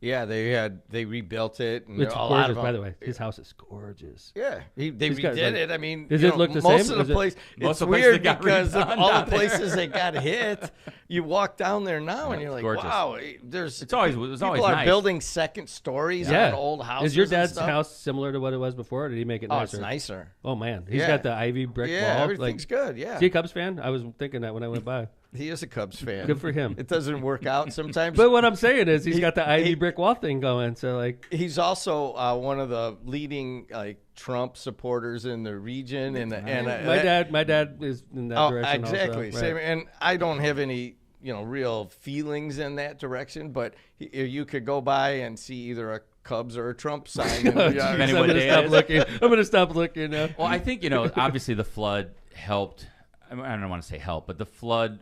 S9: Yeah, they rebuilt it. And
S1: It's
S9: a lot
S1: gorgeous,
S9: of them,
S1: by the way. His house is gorgeous.
S9: Yeah, they
S1: He's got,
S9: redid
S1: like-
S9: it. I mean,
S1: Does
S9: you
S1: it
S9: know,
S1: look the
S9: most
S1: same?
S9: of the place.
S2: Most
S9: It's
S2: of the places
S9: weird
S2: that got
S9: because of
S2: redone
S9: all
S2: down
S9: the
S2: there.
S9: places that got hit. You walk down there now and
S2: Yeah,
S9: you're
S2: it's
S9: like,
S2: gorgeous.
S9: wow, there's
S2: It was
S9: people
S2: always
S9: are
S2: nice.
S9: building second stories
S1: Yeah.
S9: on old houses.
S1: Is your
S9: and
S1: dad's
S9: stuff.
S1: house similar to what it was before, or did he make it
S9: Oh,
S1: nicer?
S9: it's nicer.
S1: Oh, man. He's
S9: Yeah.
S1: got the ivy brick
S9: Yeah,
S1: wall.
S9: everything's good. Yeah.
S1: Is he a Cubs fan? I was thinking that when I went by.
S9: He is a Cubs fan.
S1: Good for him.
S9: It doesn't work out sometimes.
S1: But what I'm saying is he's got the Ivy brick wall thing going. So like
S9: he's also one of the leading Trump supporters in the region.
S1: My dad is in that direction.
S9: Exactly.
S1: Also,
S9: Same.
S1: right.
S9: And I don't have any real feelings in that direction. But you could go by and see either a Cubs or a Trump sign.
S1: I'm gonna stop looking now.
S2: Well, I think obviously the flood helped. I don't want to say help, but the flood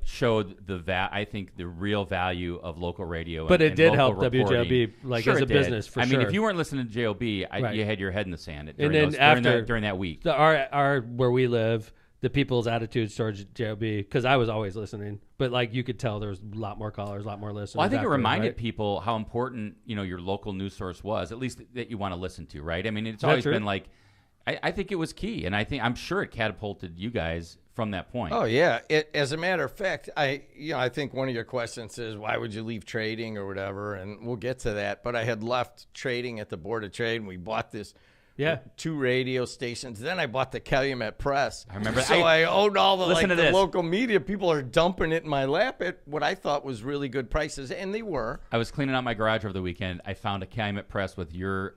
S2: showed I think the real value of local radio.
S1: But it did help
S2: reporting.
S1: WJLB as a business for sure.
S2: I mean, if you weren't listening to JOB,
S1: Right.
S2: you had your head in the sand
S1: during
S2: that week.
S1: Our where we live, the people's attitudes towards JOB, because I was always listening, but like you could tell there was a lot more callers, a lot more listeners.
S2: Well, I think it reminded
S1: right?
S2: people how important your local news source was, at least that you want to listen to, right? I mean, it's always been like, I think it was key, and I'm sure it catapulted you guys from that point.
S9: Oh yeah. As a matter of fact, I think one of your questions is why would you leave trading or whatever, and we'll get to that. But I had left trading at the Board of Trade, and we bought this.
S1: Yeah,
S9: 2 radio stations. Then I bought the Calumet Press.
S2: I remember.
S9: So I owned all the
S2: the
S9: local media. People are dumping it in my lap at what I thought was really good prices, and they were.
S2: I was cleaning out my garage over the weekend. I found a Calumet Press with your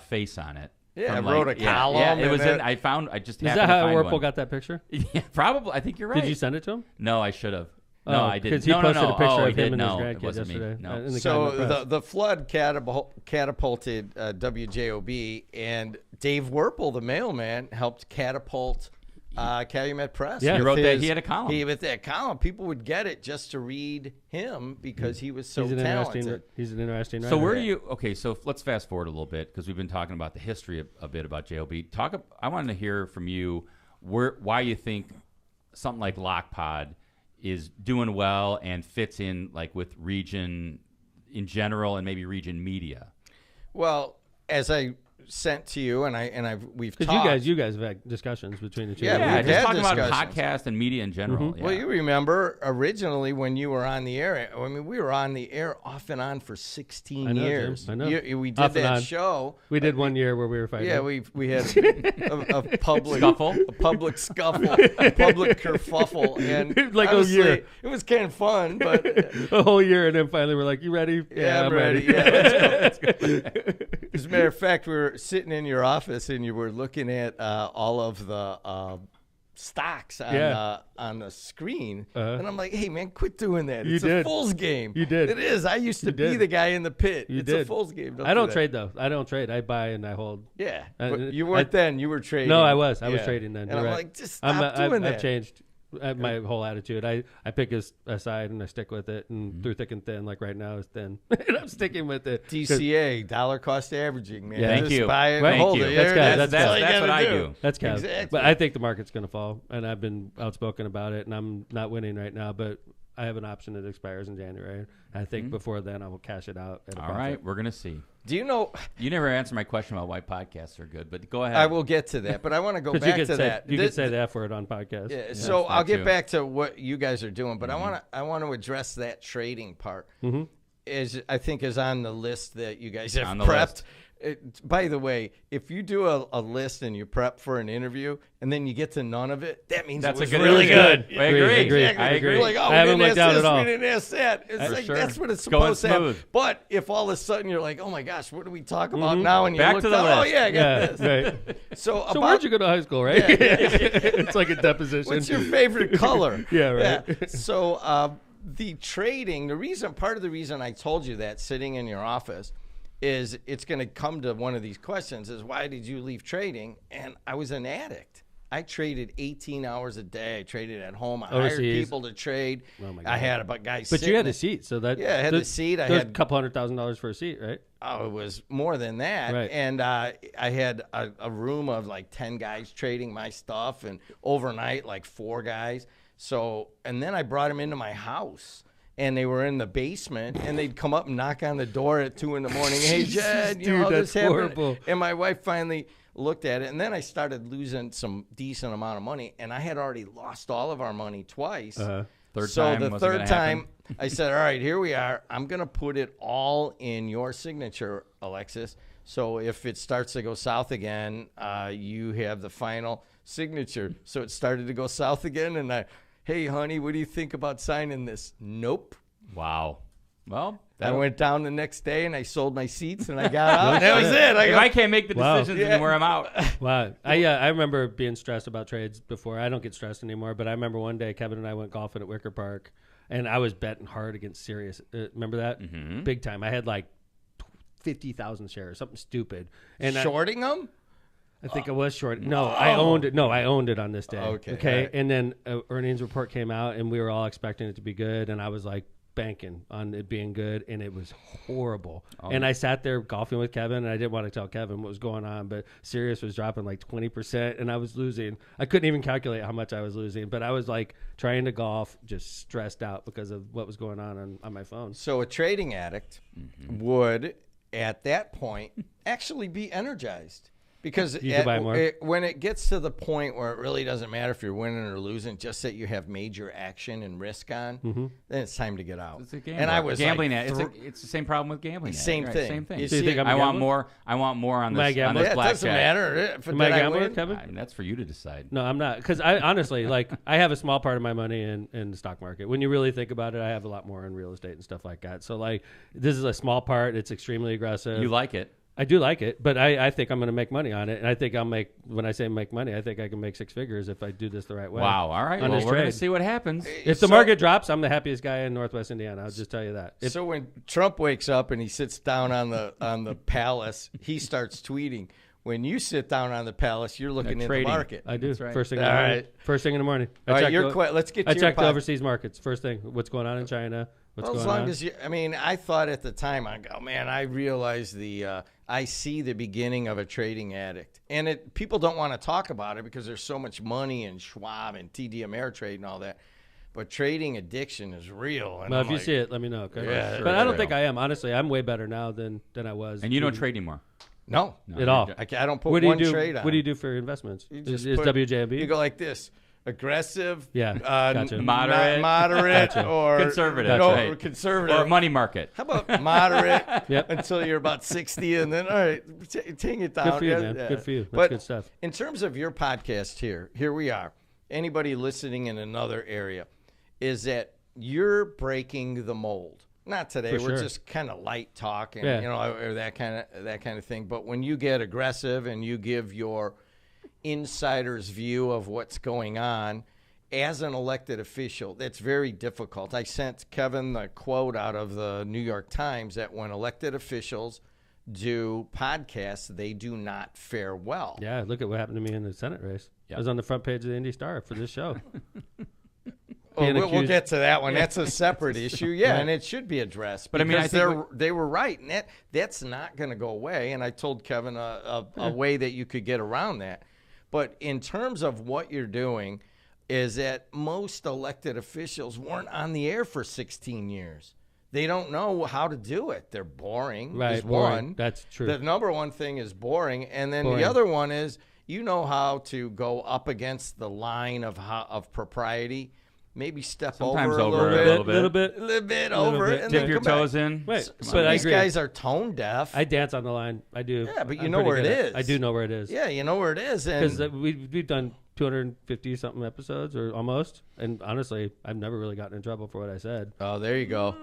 S2: face on it.
S9: Yeah, I wrote a column.
S2: Yeah, it was. I just.
S1: Is
S2: happened
S1: that how
S2: to find
S1: Warple
S2: one.
S1: got that picture?
S2: Yeah, probably. I think you're right.
S1: Did you send it to him?
S2: No, I should have. No, I didn't.
S1: Because he posted a picture of
S2: he
S1: him
S2: did.
S1: and his
S2: No,
S1: grandkids
S2: it wasn't
S1: yesterday.
S2: me. No.
S1: In the
S9: So
S1: Calumet Press.
S9: the flood catapulted WJOB, and Dave Werple, the mailman, helped catapult Calumet Press.
S1: Yeah.
S2: He wrote that. He had a column.
S9: With that column, people would get it just to read him because he was so talented.
S1: He's an interesting writer.
S2: So where do you? Okay, so let's fast forward a little bit because we've been talking about the history a bit about JOB. I wanted to hear from you why you think something like LockPod is doing well and fits in like with region in general and maybe region media.
S9: Well, as I sent to you, we've talked.
S1: Because you guys have had discussions between the two.
S9: Yeah,
S2: Yeah,
S9: we've
S2: just
S9: had
S2: talking about
S9: discussions.
S2: podcast and media in general. Yeah.
S9: Well, you remember originally when you were on the air. I mean, we were on the air off and on for 16
S1: I know,
S9: years.
S1: Jim. I know.
S9: We did
S1: Off and
S9: that
S1: on.
S9: show.
S1: We did 1 year where we were fighting.
S9: Yeah, we had a public
S2: Scuffle?
S9: a public scuffle, a public kerfuffle, and
S1: Like a
S9: honestly,
S1: year.
S9: It was kind of fun, but
S1: a whole year, and then finally we're like, "You ready?"
S9: yeah, I'm ready. Yeah, let's go. As a matter of fact, we were sitting in your office and you were looking at all of the stocks on the screen, and I'm like, "Hey, man, quit doing that! It's a fool's game.
S1: You did.
S9: It is. I used to
S1: You
S9: be
S1: did.
S9: the guy in the pit.
S1: You
S9: it's
S1: did.
S9: a fool's game.
S1: I don't
S9: do that.
S1: trade though. I don't trade. I buy and I hold.
S9: Yeah,
S1: And
S9: but you weren't then. You were trading.
S1: No, I was. I was
S9: Yeah.
S1: trading then.
S9: And
S1: You're
S9: I'm
S1: right.
S9: like, just stop doing that.
S1: I've changed my whole attitude. I pick a side and I stick with it, and through thick and thin. Like right now, it's thin, and I'm sticking with it. 'Cause
S9: DCA, dollar cost averaging, man.
S1: Yeah.
S2: Thank
S9: Just
S2: you.
S9: buy it and
S2: Thank
S9: hold
S2: you.
S9: it.
S1: That's
S9: There it
S1: good.
S9: is.
S1: That's
S9: all you
S2: what
S9: gotta
S2: I
S9: do.
S2: do.
S1: That's Cav.
S9: Exactly.
S1: But I think the market's going to fall, and I've been outspoken about it, and I'm not winning right now, but I have an option that expires in January. I think before then I will cash it out at a
S2: All
S1: profit.
S2: right, we're gonna see.
S9: Do you know?
S2: You never answered my question about why podcasts are good, but go ahead.
S9: I will get to that, but I want to go
S1: 'Cause
S9: back
S1: you
S9: to
S1: could say,
S9: that.
S1: You could say that for it on podcast.
S9: Yeah, so I'll
S2: that
S9: get
S2: too.
S9: back to what you guys are doing, but I want to address that trading part. I think is on the list that you guys have
S2: On the
S9: prepped.
S2: list.
S9: By the way, if you do a list and you prep for an interview and then you get to none of it, that means
S2: That's
S9: it was
S2: a good
S9: really
S2: interview.
S9: good.
S2: I agree.
S9: Exactly.
S2: I agree.
S9: You're like, oh,
S1: I
S9: we
S1: haven't
S9: didn't
S1: looked
S9: ask
S1: down
S9: this,
S1: at all.
S9: we didn't ask that. It's
S1: For
S9: like
S1: sure.
S9: that's what it's
S2: Going
S9: supposed to happen.
S2: smooth.
S9: But if all of a sudden you're like, oh my gosh, what do we talk about now? And you
S2: Back
S9: look
S2: to the
S9: down, oh
S2: list.
S9: yeah, I got
S1: Yeah,
S9: this.
S1: right.
S9: So
S1: So where'd you go to high school, right? It's like a deposition.
S9: What's your favorite color?
S1: Yeah, right.
S9: So the trading, part of the reason I told you that sitting in your office is it's going to come to one of these questions is why did you leave trading? And I was an addict. I traded 18 hours a day. I traded at home. I hired
S1: Overseas.
S9: people to trade.
S1: Oh, my God.
S9: I had a guys
S1: But
S9: sitting
S1: you had a
S9: at-
S1: seat, so that
S9: Yeah, I had a seat. I
S1: there's
S9: had-
S1: a couple $100,000 for a seat, right?
S9: Oh, it was more than that.
S1: Right.
S9: And I had a room of like 10 guys trading my stuff, and overnight, like 4 guys. So, and then I brought them into my house, and they were in the basement, and they'd come up and knock on the door at 2 a.m. Hey, Jed, you know,
S1: Dude,
S9: this
S1: that's
S9: happened.
S1: horrible.
S9: And my wife finally looked at it, and then I started losing some decent amount of money, and I had already lost all of our money twice.
S2: Third
S9: So
S2: time
S9: the
S2: wasn't
S9: third
S2: gonna
S9: time,
S2: happen.
S9: I said, all right, here we are. I'm going to put it all in your signature, Alexis. So if it starts to go south again, you have the final signature. So it started to go south again, and Hey, honey, what do you think about signing this? Nope.
S2: Wow. Well,
S9: I went down the next day and I sold my seats and I got out. That was it.
S2: If I can't make the decisions, then where I'm out.
S1: Wow. I remember being stressed about trades before. I don't get stressed anymore, but I remember one day Kevin and I went golfing at Wicker Park, and I was betting hard against Sirius. Remember that?
S2: Mm-hmm.
S1: Big time. I had like 50,000 shares, something stupid. And
S9: Shorting them?
S1: I think I was short. No, I owned it. No, I owned it on this day.
S9: Okay.
S1: Okay.
S9: Right.
S1: And then earnings report came out, and we were all expecting it to be good, and I was like banking on it being good, and it was horrible. And I sat there golfing with Kevin, and I didn't want to tell Kevin what was going on, but Sirius was dropping like 20%, and I was losing. I couldn't even calculate how much I was losing, but I was like trying to golf, just stressed out because of what was going on my phone.
S9: So a trading addict would, at that point, actually be energized. Because
S1: You could buy more.
S9: when it gets to the point where it really doesn't matter if you're winning or losing, just that you have major action and risk on, then it's time to get out.
S2: It's a
S9: And I was
S2: gambling.
S9: like,
S2: It's the same problem with gambling.
S9: Same thing.
S2: Same thing.
S9: You
S1: So you
S9: see
S1: think
S9: it-
S1: I'm a
S2: I want
S1: gambler?
S2: more. I want more on
S1: Am I a
S2: this. On
S1: gambler?
S2: this
S9: Yeah, it doesn't
S2: blackjack.
S9: matter.
S1: Am I a gambler,
S9: win?
S1: Kevin?
S2: I mean, that's for you to decide.
S1: No, I'm not. Because I honestly, like, I have a small part of my money in the stock market. When you really think about it, I have a lot more in real estate and stuff like that. So, like, this is a small part. It's extremely aggressive.
S2: You like it.
S1: I do like it, but I think I'm going to make money on it. And I think I'll make, when I say make money, I think I can make six figures if I do this the right way.
S2: Wow. All right.
S1: On
S2: Well,
S1: this
S2: we're going to
S1: trade.
S2: see what happens.
S1: If the market drops, I'm the happiest guy in Northwest Indiana. I'll just tell you that.
S9: So when Trump wakes up and he sits down on the palace, he starts tweeting. When you sit down on the palace, you're looking in the
S2: trading.
S9: market.
S1: I do.
S2: That's right.
S1: First thing in the
S9: All
S1: morning.
S9: right.
S1: First thing in the morning.
S9: All right,
S1: check
S9: let's get
S1: I
S9: to your
S1: checked the
S9: pod-
S1: overseas markets. First thing. What's going on in China? What's
S9: Well, as
S1: going
S9: long
S1: on?
S9: as you, I mean, I thought at the time, I go, man, I realize I see the beginning of a trading addict. And people don't want to talk about it because there's so much money in Schwab and TD Ameritrade and all that. But trading addiction is real. And
S1: Well,
S9: I'm
S1: if you
S9: like,
S1: see it, let me know. Okay?
S9: Yeah,
S1: but I don't
S9: sure.
S1: think I am. Honestly, I'm way better now than I was.
S2: And you don't trade anymore.
S9: No.
S1: at all.
S9: I don't put
S1: What do you
S9: one
S1: do?
S9: trade on.
S1: What do you do for investments?
S9: You
S1: Is
S9: just put-
S1: WJMB?
S9: You go like this. Aggressive,
S1: Yeah, gotcha.
S2: Moderate.
S9: or
S2: Conservative,
S9: no,
S2: right.
S9: conservative,
S2: Or money market.
S9: How about moderate
S1: Yep.
S9: until you're about 60, and then all right, take it down.
S1: Good for you,
S9: Yeah,
S1: man.
S9: yeah.
S1: Good for you. That's
S9: But
S1: good stuff.
S9: in terms of your podcast here we are. Anybody listening in another area, is that you're breaking the mold. Not today.
S1: For
S9: We're
S1: sure.
S9: just kind of light talk and
S1: Yeah.
S9: or that kind of thing. But when you get aggressive and you give your insider's view of what's going on as an elected official, that's very difficult. I sent Kevin the quote out of the New York Times that when elected officials do podcasts, they do not fare well.
S1: Yeah, look at what happened to me in the Senate race.
S2: Yep.
S1: I was on the front page of the Indy Star for this show.
S9: Oh,
S1: Being
S9: we'll
S1: accused-
S9: get to that one. That's a separate issue. Yeah, and it should be addressed.
S2: But I mean, I
S9: because
S2: think
S9: they were right. And that's not going to go away. And I told Kevin a way that you could get around that. But in terms of what you're doing, is that most elected officials weren't on the air for 16 years. They don't know how to do it. They're boring.
S1: Right,
S9: is
S1: boring.
S9: one.
S1: That's true.
S9: The number one thing is boring. And then
S1: Boring.
S9: the other one is you know how to go up against the line of propriety. Maybe step
S2: Sometimes
S9: over a
S2: over
S9: little
S2: a
S9: bit.
S2: little
S1: Little
S2: bit.
S9: over
S1: bit.
S9: it, and
S2: Dip
S9: then
S2: your
S9: come back.
S2: toes in.
S1: Wait,
S2: Come
S9: Some
S1: but
S9: of
S1: I
S9: these
S1: agree.
S9: guys are tone deaf.
S1: I dance on the line. I do.
S9: Yeah, but you
S1: I'm
S9: know
S1: pretty
S9: where it
S1: good at
S9: is.
S1: I do know where it is.
S9: Yeah, you know where it is.
S1: Because
S9: And
S1: we've done 250 something episodes or almost, and honestly, I've never really gotten in trouble for what I said.
S9: oh, there you go.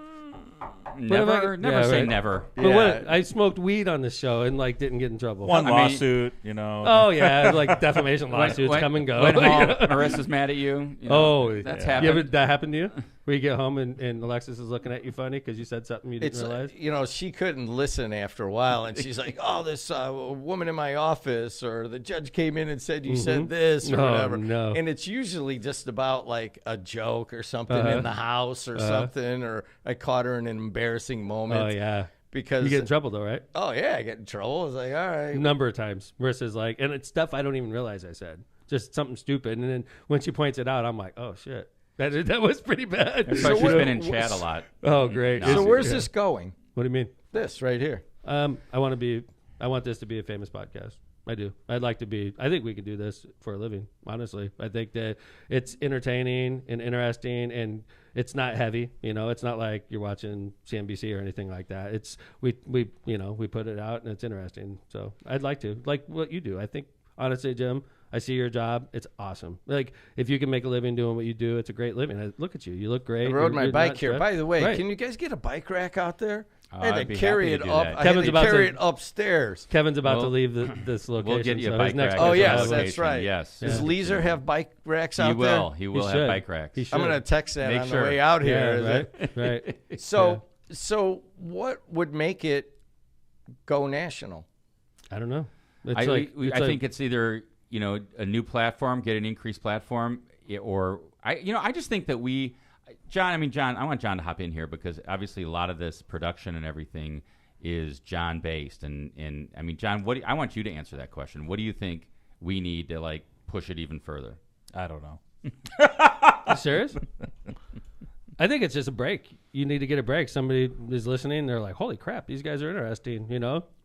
S2: Never, never
S1: Yeah,
S2: say
S1: right.
S2: never.
S1: But
S9: Yeah.
S1: what, I smoked weed on this show and like didn't get in trouble.
S3: One
S2: I mean-
S3: lawsuit, you know.
S1: Oh yeah, like defamation lawsuits
S2: When-
S1: come and go.
S2: When home, Marissa's mad at you. You know,
S1: Oh,
S2: that's
S1: yeah.
S2: happened.
S1: That happened to you? Where you get home and Alexis is looking at you funny because you said something you didn't
S9: It's
S1: realize?
S9: she couldn't listen after a while, and she's like, "Oh, this woman in my office, or the judge came in and said you said this, or
S1: Oh,
S9: whatever."
S1: no.
S9: And it's usually just about like a joke or something in the house or something, or I caught her in an embarrassing moment.
S1: Oh yeah.
S9: because
S1: You get in trouble though, right?
S9: oh yeah, I get in trouble. I was like, all right,
S1: A number of times. Versus like, and it's stuff I don't even realize I said. Just something stupid, and then when she points it out, I'm like, oh shit, that was pretty bad.
S2: That's why she's been in chat a lot.
S1: Oh great.
S2: No.
S9: So where's this going?
S1: What do you mean?
S9: This right here.
S1: I want this to be a famous podcast. I do. I'd like to be. I think we could do this for a living. Honestly, I think that it's entertaining and interesting, and it's not heavy. It's not like you're watching CNBC or anything like that. It's we put it out and it's interesting. So I'd like to like what you do. I think honestly, Jim, I see your job. It's awesome. Like, if you can make a living doing what you do, it's a great living. Look at you. You look great.
S9: I rode my
S1: You're
S9: bike
S1: not
S9: here.
S1: stressed.
S9: By the way,
S1: Right.
S9: can you guys get a bike rack out there? I
S2: I'd
S9: had
S2: be
S9: to carry
S2: happy
S9: it
S2: to do
S9: up.
S2: that.
S9: I
S1: Kevin's
S9: had
S1: about
S9: to carry
S1: to-
S9: it upstairs.
S1: Kevin's about to
S2: Well,
S1: leave this location.
S2: We'll get you
S1: so
S2: a
S1: his
S2: bike
S1: next
S2: rack.
S9: Oh,
S2: at
S9: yes,
S2: the
S9: that's
S2: location.
S9: right.
S2: Yes.
S9: Does Leeser have bike racks out
S2: He
S9: there?
S2: will. He will have
S1: should.
S2: bike racks.
S1: He should.
S9: I'm going to text that
S2: Make
S9: on
S2: sure.
S9: the way out here.
S1: Yeah, right. Right.
S9: So what would make it go national?
S1: I don't know. It's
S2: I
S1: like,
S2: think it's either a new platform, get an increased platform, or I just think that John. I want John to hop in here because obviously a lot of this production and everything is John based, and I mean, John, I want you to answer that question. What do you think we need to like push it even further?
S3: I don't know.
S1: You serious? I think it's just a break. You need to get a break. Somebody is listening. They're like, holy crap, these guys are interesting.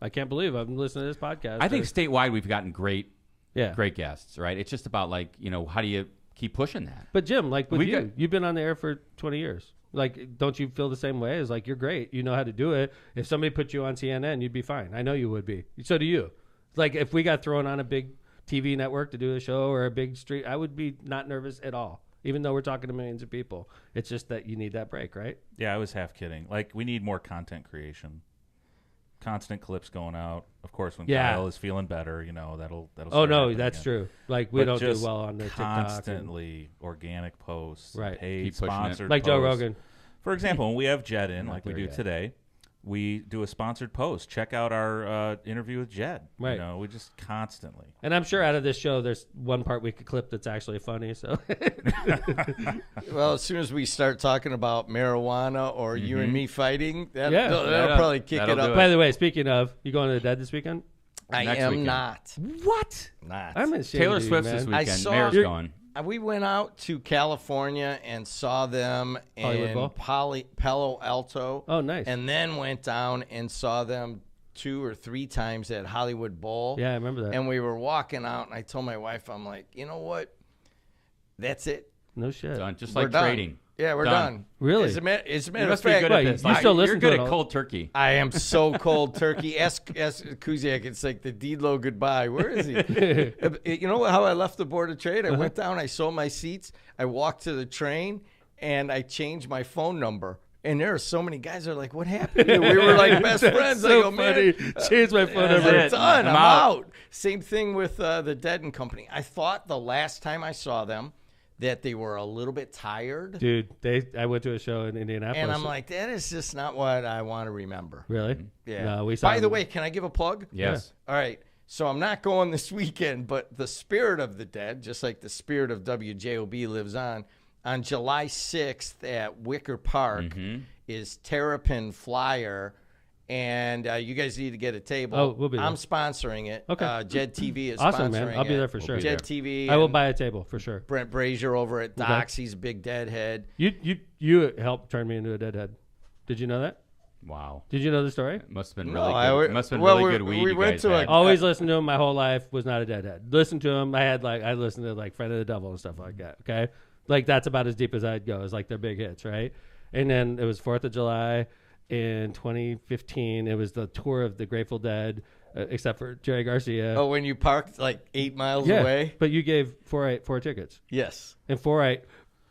S1: I can't believe I'm listening to this podcast.
S2: I think statewide we've gotten great
S1: yeah.
S2: guests, right? It's just about like, how do you keep pushing that?
S1: But Jim, like with
S2: We
S1: you've been on the air for 20 years. Like, don't you feel the same way? It's like, you're great. You know how to do it. If somebody put you on CNN, you'd be fine. I know you would be. So do you. Like, if we got thrown on a big TV network to do a show or a big street, I would be not nervous at all. Even though we're talking to millions of people. It's just that you need that break, right?
S3: Yeah, I was half kidding. Like, we need more content creation. Constant clips going out. Of course, when Kyle is feeling better, that'll
S1: Oh,
S3: start
S1: no,
S3: happening
S1: that's
S3: again.
S1: true. Like, we
S3: But
S1: don't do
S3: just
S1: well on the TikTok.
S3: constantly organic posts,
S1: Right.
S3: paid,
S2: Keep pushing it.
S3: sponsored
S1: Like Joe
S3: posts.
S1: Rogan.
S3: For example, when we have Jed in, like we
S2: there
S3: do
S2: yet.
S3: today, we do a sponsored post. Check out our interview with Jed.
S1: Right.
S3: We just constantly.
S1: And I'm sure out of this show, there's one part we could clip that's actually funny. So
S9: Well, as soon as we start talking about marijuana or you and me fighting, that'll
S2: Yeah.
S9: probably kick
S2: That'll
S9: it up.
S2: do
S1: By the way, speaking of, you going to the Dead this weekend?
S9: I
S2: Next
S9: am
S2: weekend.
S9: not.
S1: What?
S9: Not.
S1: I'm ashamed
S2: Taylor
S1: of you,
S2: Swift's
S1: man.
S2: this
S9: I
S2: weekend.
S9: saw-
S2: Mayor's
S9: You're-
S2: going.
S9: We went out to California and saw them
S1: Hollywood
S9: in
S1: Bowl?
S9: Palo Alto.
S1: Oh, nice.
S9: And then went down and saw them 2 or 3 times at Hollywood Bowl.
S1: Yeah, I remember that.
S9: And we were walking out, and I told my wife, I'm like, you know what? That's it.
S1: No shit.
S2: Done. Just
S9: We're
S2: like
S9: done.
S2: trading.
S9: Yeah, we're
S2: Done.
S9: done.
S1: Really?
S9: As a matter
S2: You
S9: of
S2: must be
S9: fact,
S2: good
S1: Right,
S2: at this.
S1: you still listen
S2: You're
S1: to
S2: good
S1: it
S2: at
S1: all-
S2: cold turkey.
S9: I am so cold turkey. Ask Kuziak. It's like the Dedelow goodbye. Where is he? You know how I left the Board of Trade? I went down. I sold my seats. I walked to the train, and I changed my phone number. And there are so many guys that are like, "What happened?" We were like best friends. I
S1: so
S9: go,
S1: funny.
S9: man,
S1: Change my phone
S2: That's
S1: number.
S2: it.
S9: I'm done.
S2: I'm
S9: I'm
S2: out.
S9: out. Same thing with the Dead and Company. I thought the last time I saw them that they were a little bit tired.
S1: Dude, I went to a show in Indianapolis.
S9: And I'm like, that is just not what I want to remember.
S1: really?
S9: Yeah.
S1: No, we saw
S9: By the
S1: them.
S9: way, can I give a plug?
S2: Yes.
S9: All right. So I'm not going this weekend, but the spirit of the Dead, just like the spirit of WJOB lives on July 6th at Wicker Park is Terrapin Flyer. And you guys need to get a table.
S1: Oh, we'll be there.
S9: I'm sponsoring it.
S1: Okay.
S9: Jed TV is
S1: Awesome,
S9: sponsoring
S1: man. I'll be
S9: it.
S1: there for sure.
S9: Jed TV.
S1: I will
S9: and
S1: buy a table for sure.
S9: Brent Brazier over at Docs. He's a big Deadhead.
S1: You helped turn me into a deadhead. Did you know that?
S2: Wow.
S1: Did you know the story?
S2: Must have been
S9: No,
S2: really good. Must have been
S9: well,
S2: really
S9: we-
S2: good weed
S9: we
S2: you
S9: went
S2: guys
S9: to a-
S2: had.
S1: Always listened to him my whole life. Was not a deadhead. Listened to him. I listened to like Friend of the Devil and stuff like that. Okay, like that's about as deep as I'd go. It's like their big hits, right? And then it was 4th of July in 2015. It was the tour of the Grateful Dead, except for Jerry Garcia.
S9: Oh, when you parked like 8 miles
S1: yeah,
S9: away?
S1: but you gave 4 tickets,
S9: Yes.
S1: and 4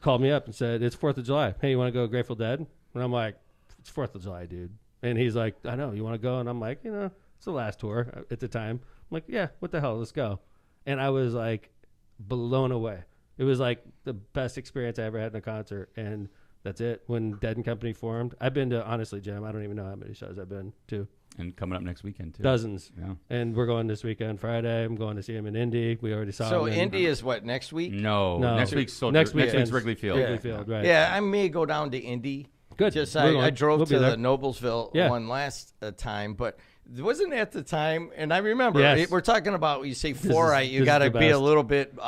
S1: called me up and said it's 4th of July. Hey, you want to go Grateful Dead? And I'm like, it's 4th of July, dude. And he's like, I know, you want to go? And I'm like, it's the last tour at the time. I'm like, yeah, what the hell, let's go. And I was like blown away. It was like the best experience I ever had in a concert. And that's it. When Dead and Company formed, I've been to, honestly, Jim, I don't even know how many shows I've been to.
S2: And coming up next weekend, too.
S1: Dozens.
S2: Yeah.
S1: And we're going this weekend, Friday. I'm going to see him in Indy. We already saw
S9: So
S1: him. in
S9: Indy is what, next week?
S2: No.
S1: No.
S2: Next week's
S1: Next weekend's
S2: Wrigley Field.
S1: Wrigley Field, right.
S9: Yeah, I may go down to Indy.
S1: Good.
S9: Just
S1: We're going.
S9: I drove
S1: We'll be
S9: to
S1: there.
S9: the Noblesville
S1: Yeah.
S9: one last time, but wasn't at the time, and I remember,
S1: Yes.
S9: we're talking about, you say
S1: is-
S9: fluorite, you
S1: this
S9: got
S1: is
S9: to
S1: the
S9: be a
S1: best.
S9: little bit
S2: He's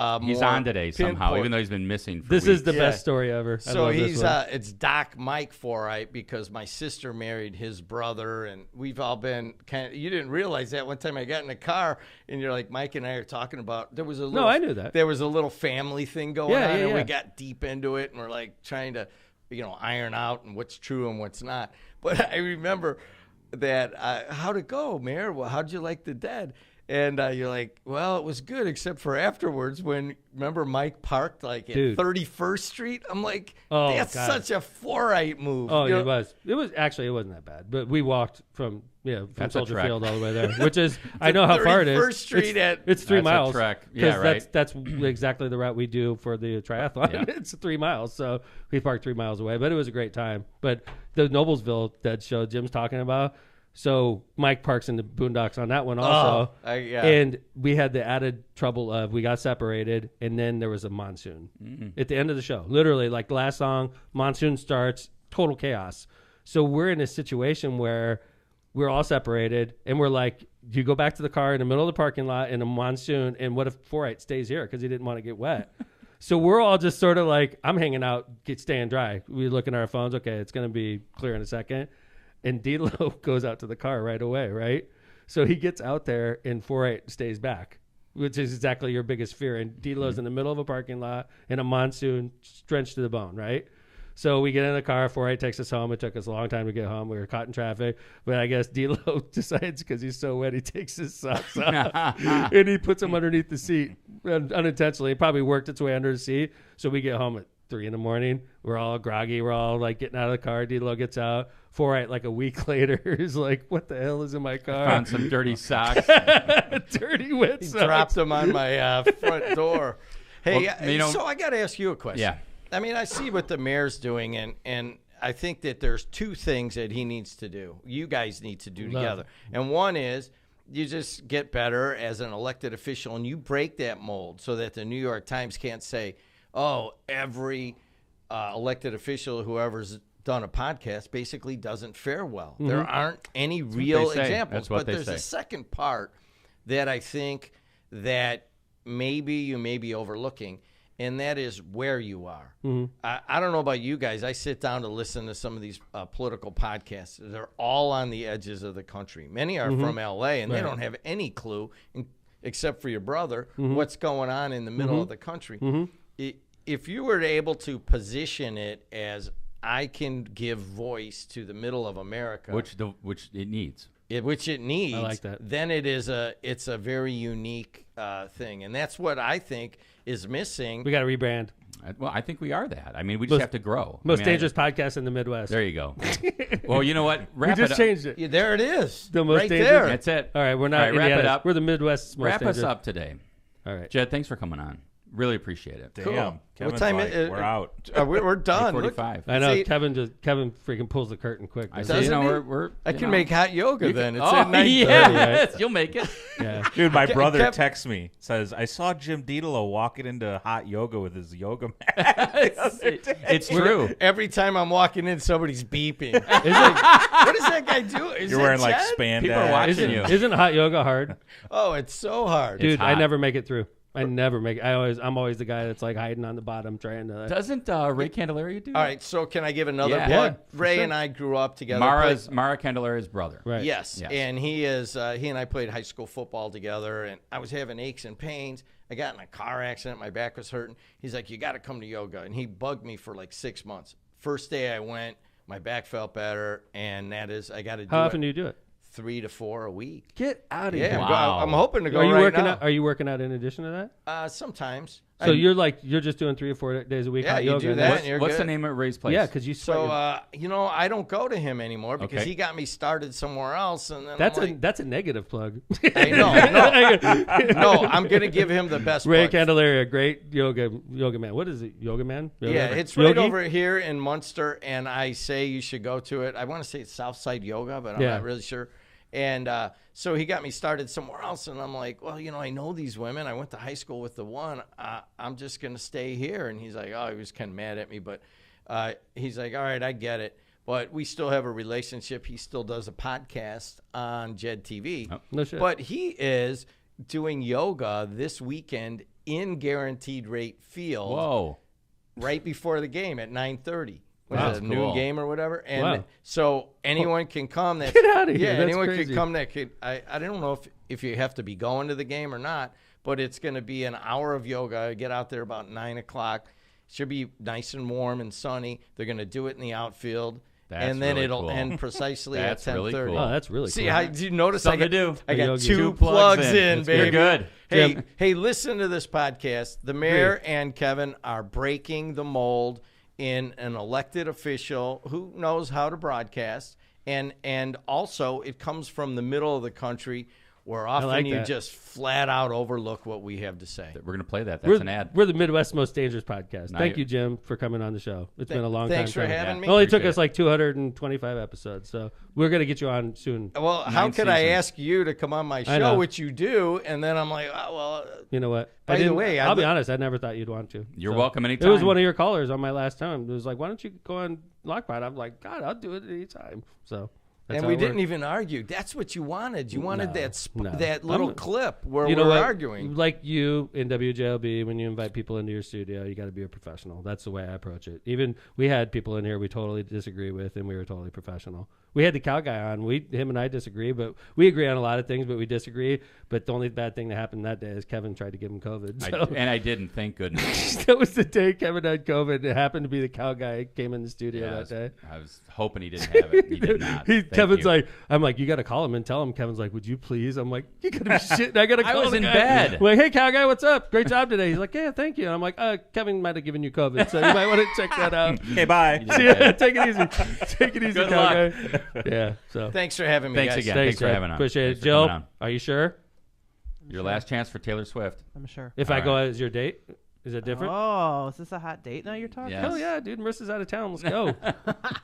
S9: more
S2: on today somehow,
S9: pinpoint.
S2: even though he's been missing for
S1: This
S2: weeks.
S1: is the
S9: Yeah.
S1: best story ever. I
S9: So
S1: love this
S9: he's
S1: one.
S9: it's Doc Mike Fluorite because my sister married his brother, and we've all been kind of. You didn't realize that one time I got in the car, and you're like, Mike and I are talking about. There was a little.
S1: I knew that.
S9: There was a little family thing going
S1: Yeah,
S9: on,
S1: yeah,
S9: and we
S1: yeah.
S9: got deep into it, and we're like trying to, iron out and what's true and what's not. But I remember that how'd it go, Mayor? Well, how'd you like the Dead? And you're like, well, it was good except for afterwards when, remember Mike parked like at
S1: Dude.
S9: 31st Street? I'm like,
S1: Oh,
S9: that's
S1: God.
S9: such a 4-right move.
S1: Oh,
S9: You know?
S1: it was. It wasn't that bad. But we walked from
S2: That's a
S1: Soldier
S2: trek.
S1: Field all the way there, which is I know how far it is.
S9: 31st Street
S1: it's 3
S2: That's a
S1: miles.
S2: trek.
S1: 'Cause
S2: Yeah, right.
S1: That's exactly the route we do for the triathlon.
S2: Yeah.
S1: It's 3 miles, so we parked 3 miles away. But it was a great time. But the Noblesville Dead show Jim's talking about. So Mike parks in the boondocks on that one also.
S9: Yeah.
S1: And we had the added trouble of we got separated, and then there was a monsoon at the end of the show. Literally, like the last song, monsoon starts, total chaos. So we're in a situation where we're all separated, and we're like, you go back to the car in the middle of the parking lot in a monsoon, and what if 4-8 stays here because he didn't want to get wet? So we're all just sort of like, I'm hanging out, staying dry. We look at our phones. Okay, it's going to be clear in a second. And Dedelow goes out to the car right away, right? So he gets out there and 4-8 stays back, which is exactly your biggest fear. And Dedelow's in the middle of a parking lot in a monsoon, drenched to the bone, right? So we get in the car, 4-8 takes us home. It took us a long time to get home. We were caught in traffic. But I guess Dedelow decides because he's so wet, he takes his socks off and he puts them underneath the seat unintentionally. It probably worked its way under the seat. So we get home at 3 a.m. We're all groggy. We're all like getting out of the car. Dedelow gets out. 4-8 like a week later is like, what the hell is in my car?
S2: Found some dirty socks.
S1: Dirty wet
S9: He
S1: socks.
S9: dropped them on my front door. Hey,
S2: Well,
S9: so I got to ask you a question.
S2: Yeah.
S9: I mean, I see what the mayor's doing, and I think that there's 2 things that he needs to do. You guys need to do together. And one is you just get better as an elected official, and you break that mold so that the New York Times can't say, oh, every elected official, whoever's done a podcast, basically doesn't fare well. There aren't any real
S2: they say.
S9: examples.
S2: That's what
S9: but
S2: they
S9: there's
S2: say.
S9: a second part that I think that maybe you may be overlooking, and that is where you are. I don't know about you guys. I sit down to listen to some of these political podcasts. They're all on the edges of the country. Many are from L.A., and they don't have any clue, except for your brother, what's going on in the middle of the country. If you were able to position it as I can give voice to the middle of America,
S2: which it needs.
S9: Which it needs.
S1: I like that.
S9: Then it's a very unique thing, and that's what I think is missing.
S1: We got to rebrand.
S2: Well, I think we are that. I mean, we just have to grow.
S1: Most dangerous podcast in the Midwest.
S2: There you go. Well, you know what?
S1: We just changed it.
S9: Yeah, there it is.
S1: The most
S9: right
S1: dangerous.
S9: there.
S2: That's it.
S1: All right, we're not
S2: All right, wrap
S1: Indiana.
S2: it up.
S1: We're the Midwest's most
S2: Wrap
S1: dangerous.
S2: us up today.
S1: All right.
S2: Jed, thanks for coming on. Really appreciate it.
S3: Damn.
S9: Cool.
S3: Kevin's
S9: What time
S3: like,
S9: is-
S3: we're out.
S9: We're done. Look,
S2: 45.
S1: I know
S9: See-
S1: Kevin freaking pulls the curtain quick.
S2: I
S1: doesn't
S2: see.
S1: he?
S2: You know,
S9: Doesn't he?
S2: we're
S9: I
S2: you
S9: can
S2: know.
S9: make hot yoga then. It's
S2: Oh,
S9: at 9:30.
S2: yes. You'll make it.
S1: Yeah.
S3: Dude, my brother
S9: Kev-
S3: texts me, says, I saw Jim Dedelow walking into hot yoga with his yoga mat.
S2: It's true.
S9: Every time I'm walking in, somebody's beeping. what does that guy do? Is
S3: You're
S9: that
S3: wearing like
S9: Chad?
S3: spandex.
S2: People are watching
S1: Isn't,
S2: you.
S1: isn't hot yoga hard?
S9: Oh, it's so hard.
S1: Dude, I
S2: hot.
S1: never make it through. I never make it. I'm always the guy that's like hiding on the bottom trying to.
S2: Doesn't Ray Candelaria do that?
S9: All right, so can I give another
S2: Yeah.
S9: plug?
S1: Yeah,
S9: Ray
S1: sure.
S9: and I grew up together.
S2: Mara Candelaria's brother.
S1: Right.
S9: Yes.
S2: Yes.
S9: And he and I played high school football together, and I was having aches and pains. I got in a car accident. My back was hurting. He's like, you got to come to yoga. And he bugged me for like 6 months. First day I went, my back felt better, and that is, I got to do
S1: How
S9: it
S1: often do you do it?
S9: 3 to 4 a week.
S1: Get out of
S9: Yeah,
S1: here.
S2: Wow.
S9: I'm hoping to go
S1: Are you
S9: right
S1: working
S9: now.
S1: out? Are you working out in addition to that?
S9: Sometimes.
S1: So you're just doing 3 or 4 days a week
S9: Yeah,
S1: hot
S9: you
S1: yoga.
S9: do
S1: and
S9: that.
S1: that's-
S9: You're
S2: What's the
S9: good.
S2: name of Ray's place?
S1: Yeah, because you sweat.
S9: So,
S1: your-
S9: I don't go to him anymore because
S2: Okay.
S9: he got me started somewhere else. And then
S1: that's
S9: I'm like,
S1: that's a negative plug.
S9: I know. No, I'm going to give him the best
S1: Ray
S9: plug.
S1: Candelaria, great yoga man. What is it? Yoga man?
S9: Yeah, it's right over here in Munster, and I say you should go to it. I want to say it's Southside Yoga, but I'm
S1: Yeah.
S9: not really sure. And so he got me started somewhere else, and I'm like, well, I know these women. I went to high school with the one. I'm just going to stay here. And he's like, oh, he was kind of mad at me, but he's like, all right, I get it. But we still have a relationship. He still does a podcast on Jed TV.
S2: Oh,
S1: no shit.
S9: But he is doing yoga this weekend in Guaranteed Rate Field
S2: Whoa.
S9: right before the game at 9:30. Was
S2: That's
S9: it a
S2: cool.
S9: noon game or whatever? And
S1: Wow.
S9: so anyone can come. That
S1: Get outta here.
S9: Yeah,
S1: That's
S9: anyone
S1: crazy.
S9: can come. That could. I don't know if you have to be going to the game or not, but it's going to be an hour of yoga. Get out there about 9 o'clock. Should be nice and warm and sunny. They're going to do it in the outfield. and then
S2: really
S9: it'll
S2: cool.
S9: end precisely at
S2: That's really
S9: 10:30.
S2: cool.
S1: Oh, that's really
S9: See,
S1: cool.
S9: do you notice
S2: Something
S9: I got,
S2: to do.
S9: I got
S1: Two
S9: two plugs in,
S2: That's
S9: baby.
S2: good.
S9: Hey, hey, listen to this podcast. The mayor and Kevin are breaking the mold in an elected official who knows how to broadcast, and also it comes from the middle of the country where often
S1: like
S9: you
S1: that.
S9: just flat out overlook what we have to say.
S2: We're going to play that. That's an ad.
S1: We're the Midwest's most dangerous podcast.
S2: Now
S1: Thank
S2: you-
S1: you, Jim, for coming on the show. It's been a long time.
S9: Thanks for
S1: coming.
S9: having me.
S1: It only took
S2: Appreciate
S1: us like 225 episodes, so we're going to get you on soon.
S9: Well, how
S2: 9
S9: could I
S2: seasons.
S9: ask you to come on my
S1: I
S9: show,
S1: know.
S9: which you do, and then I'm like, oh, well,
S1: You know what?
S9: By the
S1: didn't-
S9: way,
S1: I'll be
S9: I'd-
S1: honest. I never thought you'd want to.
S2: You're
S1: So,
S2: welcome anytime.
S1: It was one of your callers on my last time. It was like, why don't you go on Lockpod? I'm like, God, I'll do it anytime. So. That's
S9: and
S1: how
S9: we
S1: it
S9: didn't
S1: works.
S9: even argue. That's what you wanted. You wanted
S1: No,
S9: that
S1: no.
S9: that little
S1: I'm-
S9: clip where
S1: You know
S9: we're
S1: what?
S9: arguing.
S1: Like you in WJLB, when you invite people into your studio, you got to be a professional. That's the way I approach it. Even we had people in here we totally disagree with, and we were totally professional. We had the cow guy on. Him and I disagree, but we agree on a lot of things, but we disagree. But the only bad thing that happened that day is Kevin tried to give him COVID. So.
S2: And I didn't, thank goodness.
S1: That was the day Kevin had COVID. It happened to be the cow guy who came in the studio
S2: Yeah,
S1: that day.
S2: I was hoping he didn't have it. He did not. Thank
S1: Kevin's
S2: you.
S1: like, I'm like, you got to call him and tell him. Kevin's like, would you please? I'm like, you got to be shitting. I got to
S2: I
S1: call
S2: was
S1: the
S2: in
S1: guy.
S2: bed.
S1: I'm like, hey, cow guy, what's up? Great job today. He's like, yeah, thank you. And I'm like, Kevin might have given you COVID, so you might want to check that out.
S3: Okay, bye.
S1: See ya. Take it easy. Take it easy,
S2: Good
S1: cow
S2: luck.
S1: guy. Yeah. So
S9: Thanks for having me,
S2: Thanks
S9: guys.
S2: again. Thanks for
S1: Jed.
S2: having us.
S1: Appreciate
S2: Thanks
S1: it.
S2: for
S1: Jill,
S2: coming on.
S1: are you sure?
S2: Your last chance for Taylor Swift.
S4: I'm sure.
S1: If
S2: All
S1: I go
S2: right.
S1: as your date, is it different?
S4: Oh, is this a hot date now you're talking?
S2: Yes.
S1: Hell yeah, dude. Marissa's out of town. Let's go.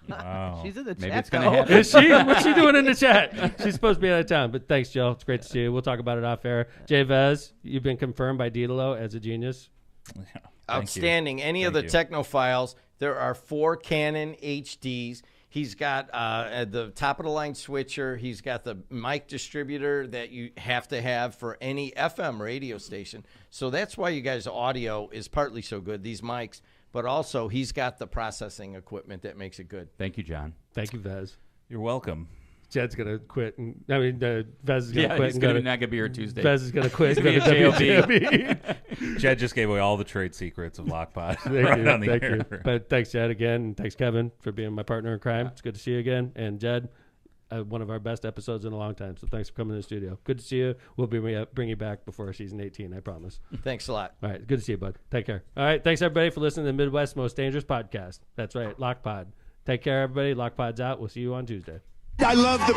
S3: Wow.
S4: She's in the
S2: Maybe
S4: chat.
S2: it's gonna
S4: though.
S2: happen.
S1: Is she? What's she doing in the chat? She's supposed to be out of town. But thanks, Jill. It's great to see you. We'll talk about it off air. Jay Vez, you've been confirmed by Dedelow as a genius.
S3: Yeah. Thank
S9: Outstanding.
S3: you.
S9: Any of
S3: Thank
S9: the
S3: you.
S9: Technophiles, there are 4 Canon HDs. He's got at the top of the line switcher. He's got the mic distributor that you have to have for any FM radio station. So that's why you guys' audio is partly so good, these mics. But also, he's got the processing equipment that makes it good.
S2: Thank you, John.
S1: Thank you, Vez.
S3: You're welcome.
S1: Jed's gonna quit. Vez is gonna
S2: Yeah,
S1: quit.
S2: he's
S1: and
S2: gonna
S1: go
S2: not gonna be here Tuesday.
S1: Vez is gonna quit.
S2: He's
S1: and
S2: gonna
S1: go
S2: be
S1: to
S2: a JOB.
S1: WJLB.
S3: Jed just gave away all the trade secrets of Lockpod.
S1: Thank
S3: right
S1: you.
S3: on the
S1: Thank
S3: air.
S1: you. But thanks, Jed, again. And thanks, Kevin, for being my partner in crime. It's good to see you again. And Jed, one of our best episodes in a long time. So thanks for coming to the studio. Good to see you. We'll bring you back before season 18, I promise.
S9: Thanks a lot.
S1: All right. Good to see you, bud. Take care. All right. Thanks, everybody, for listening to the Midwest's most dangerous podcast. That's right. Lockpod. Take care, everybody. Lockpod's out. We'll see you on Tuesday.
S7: I love the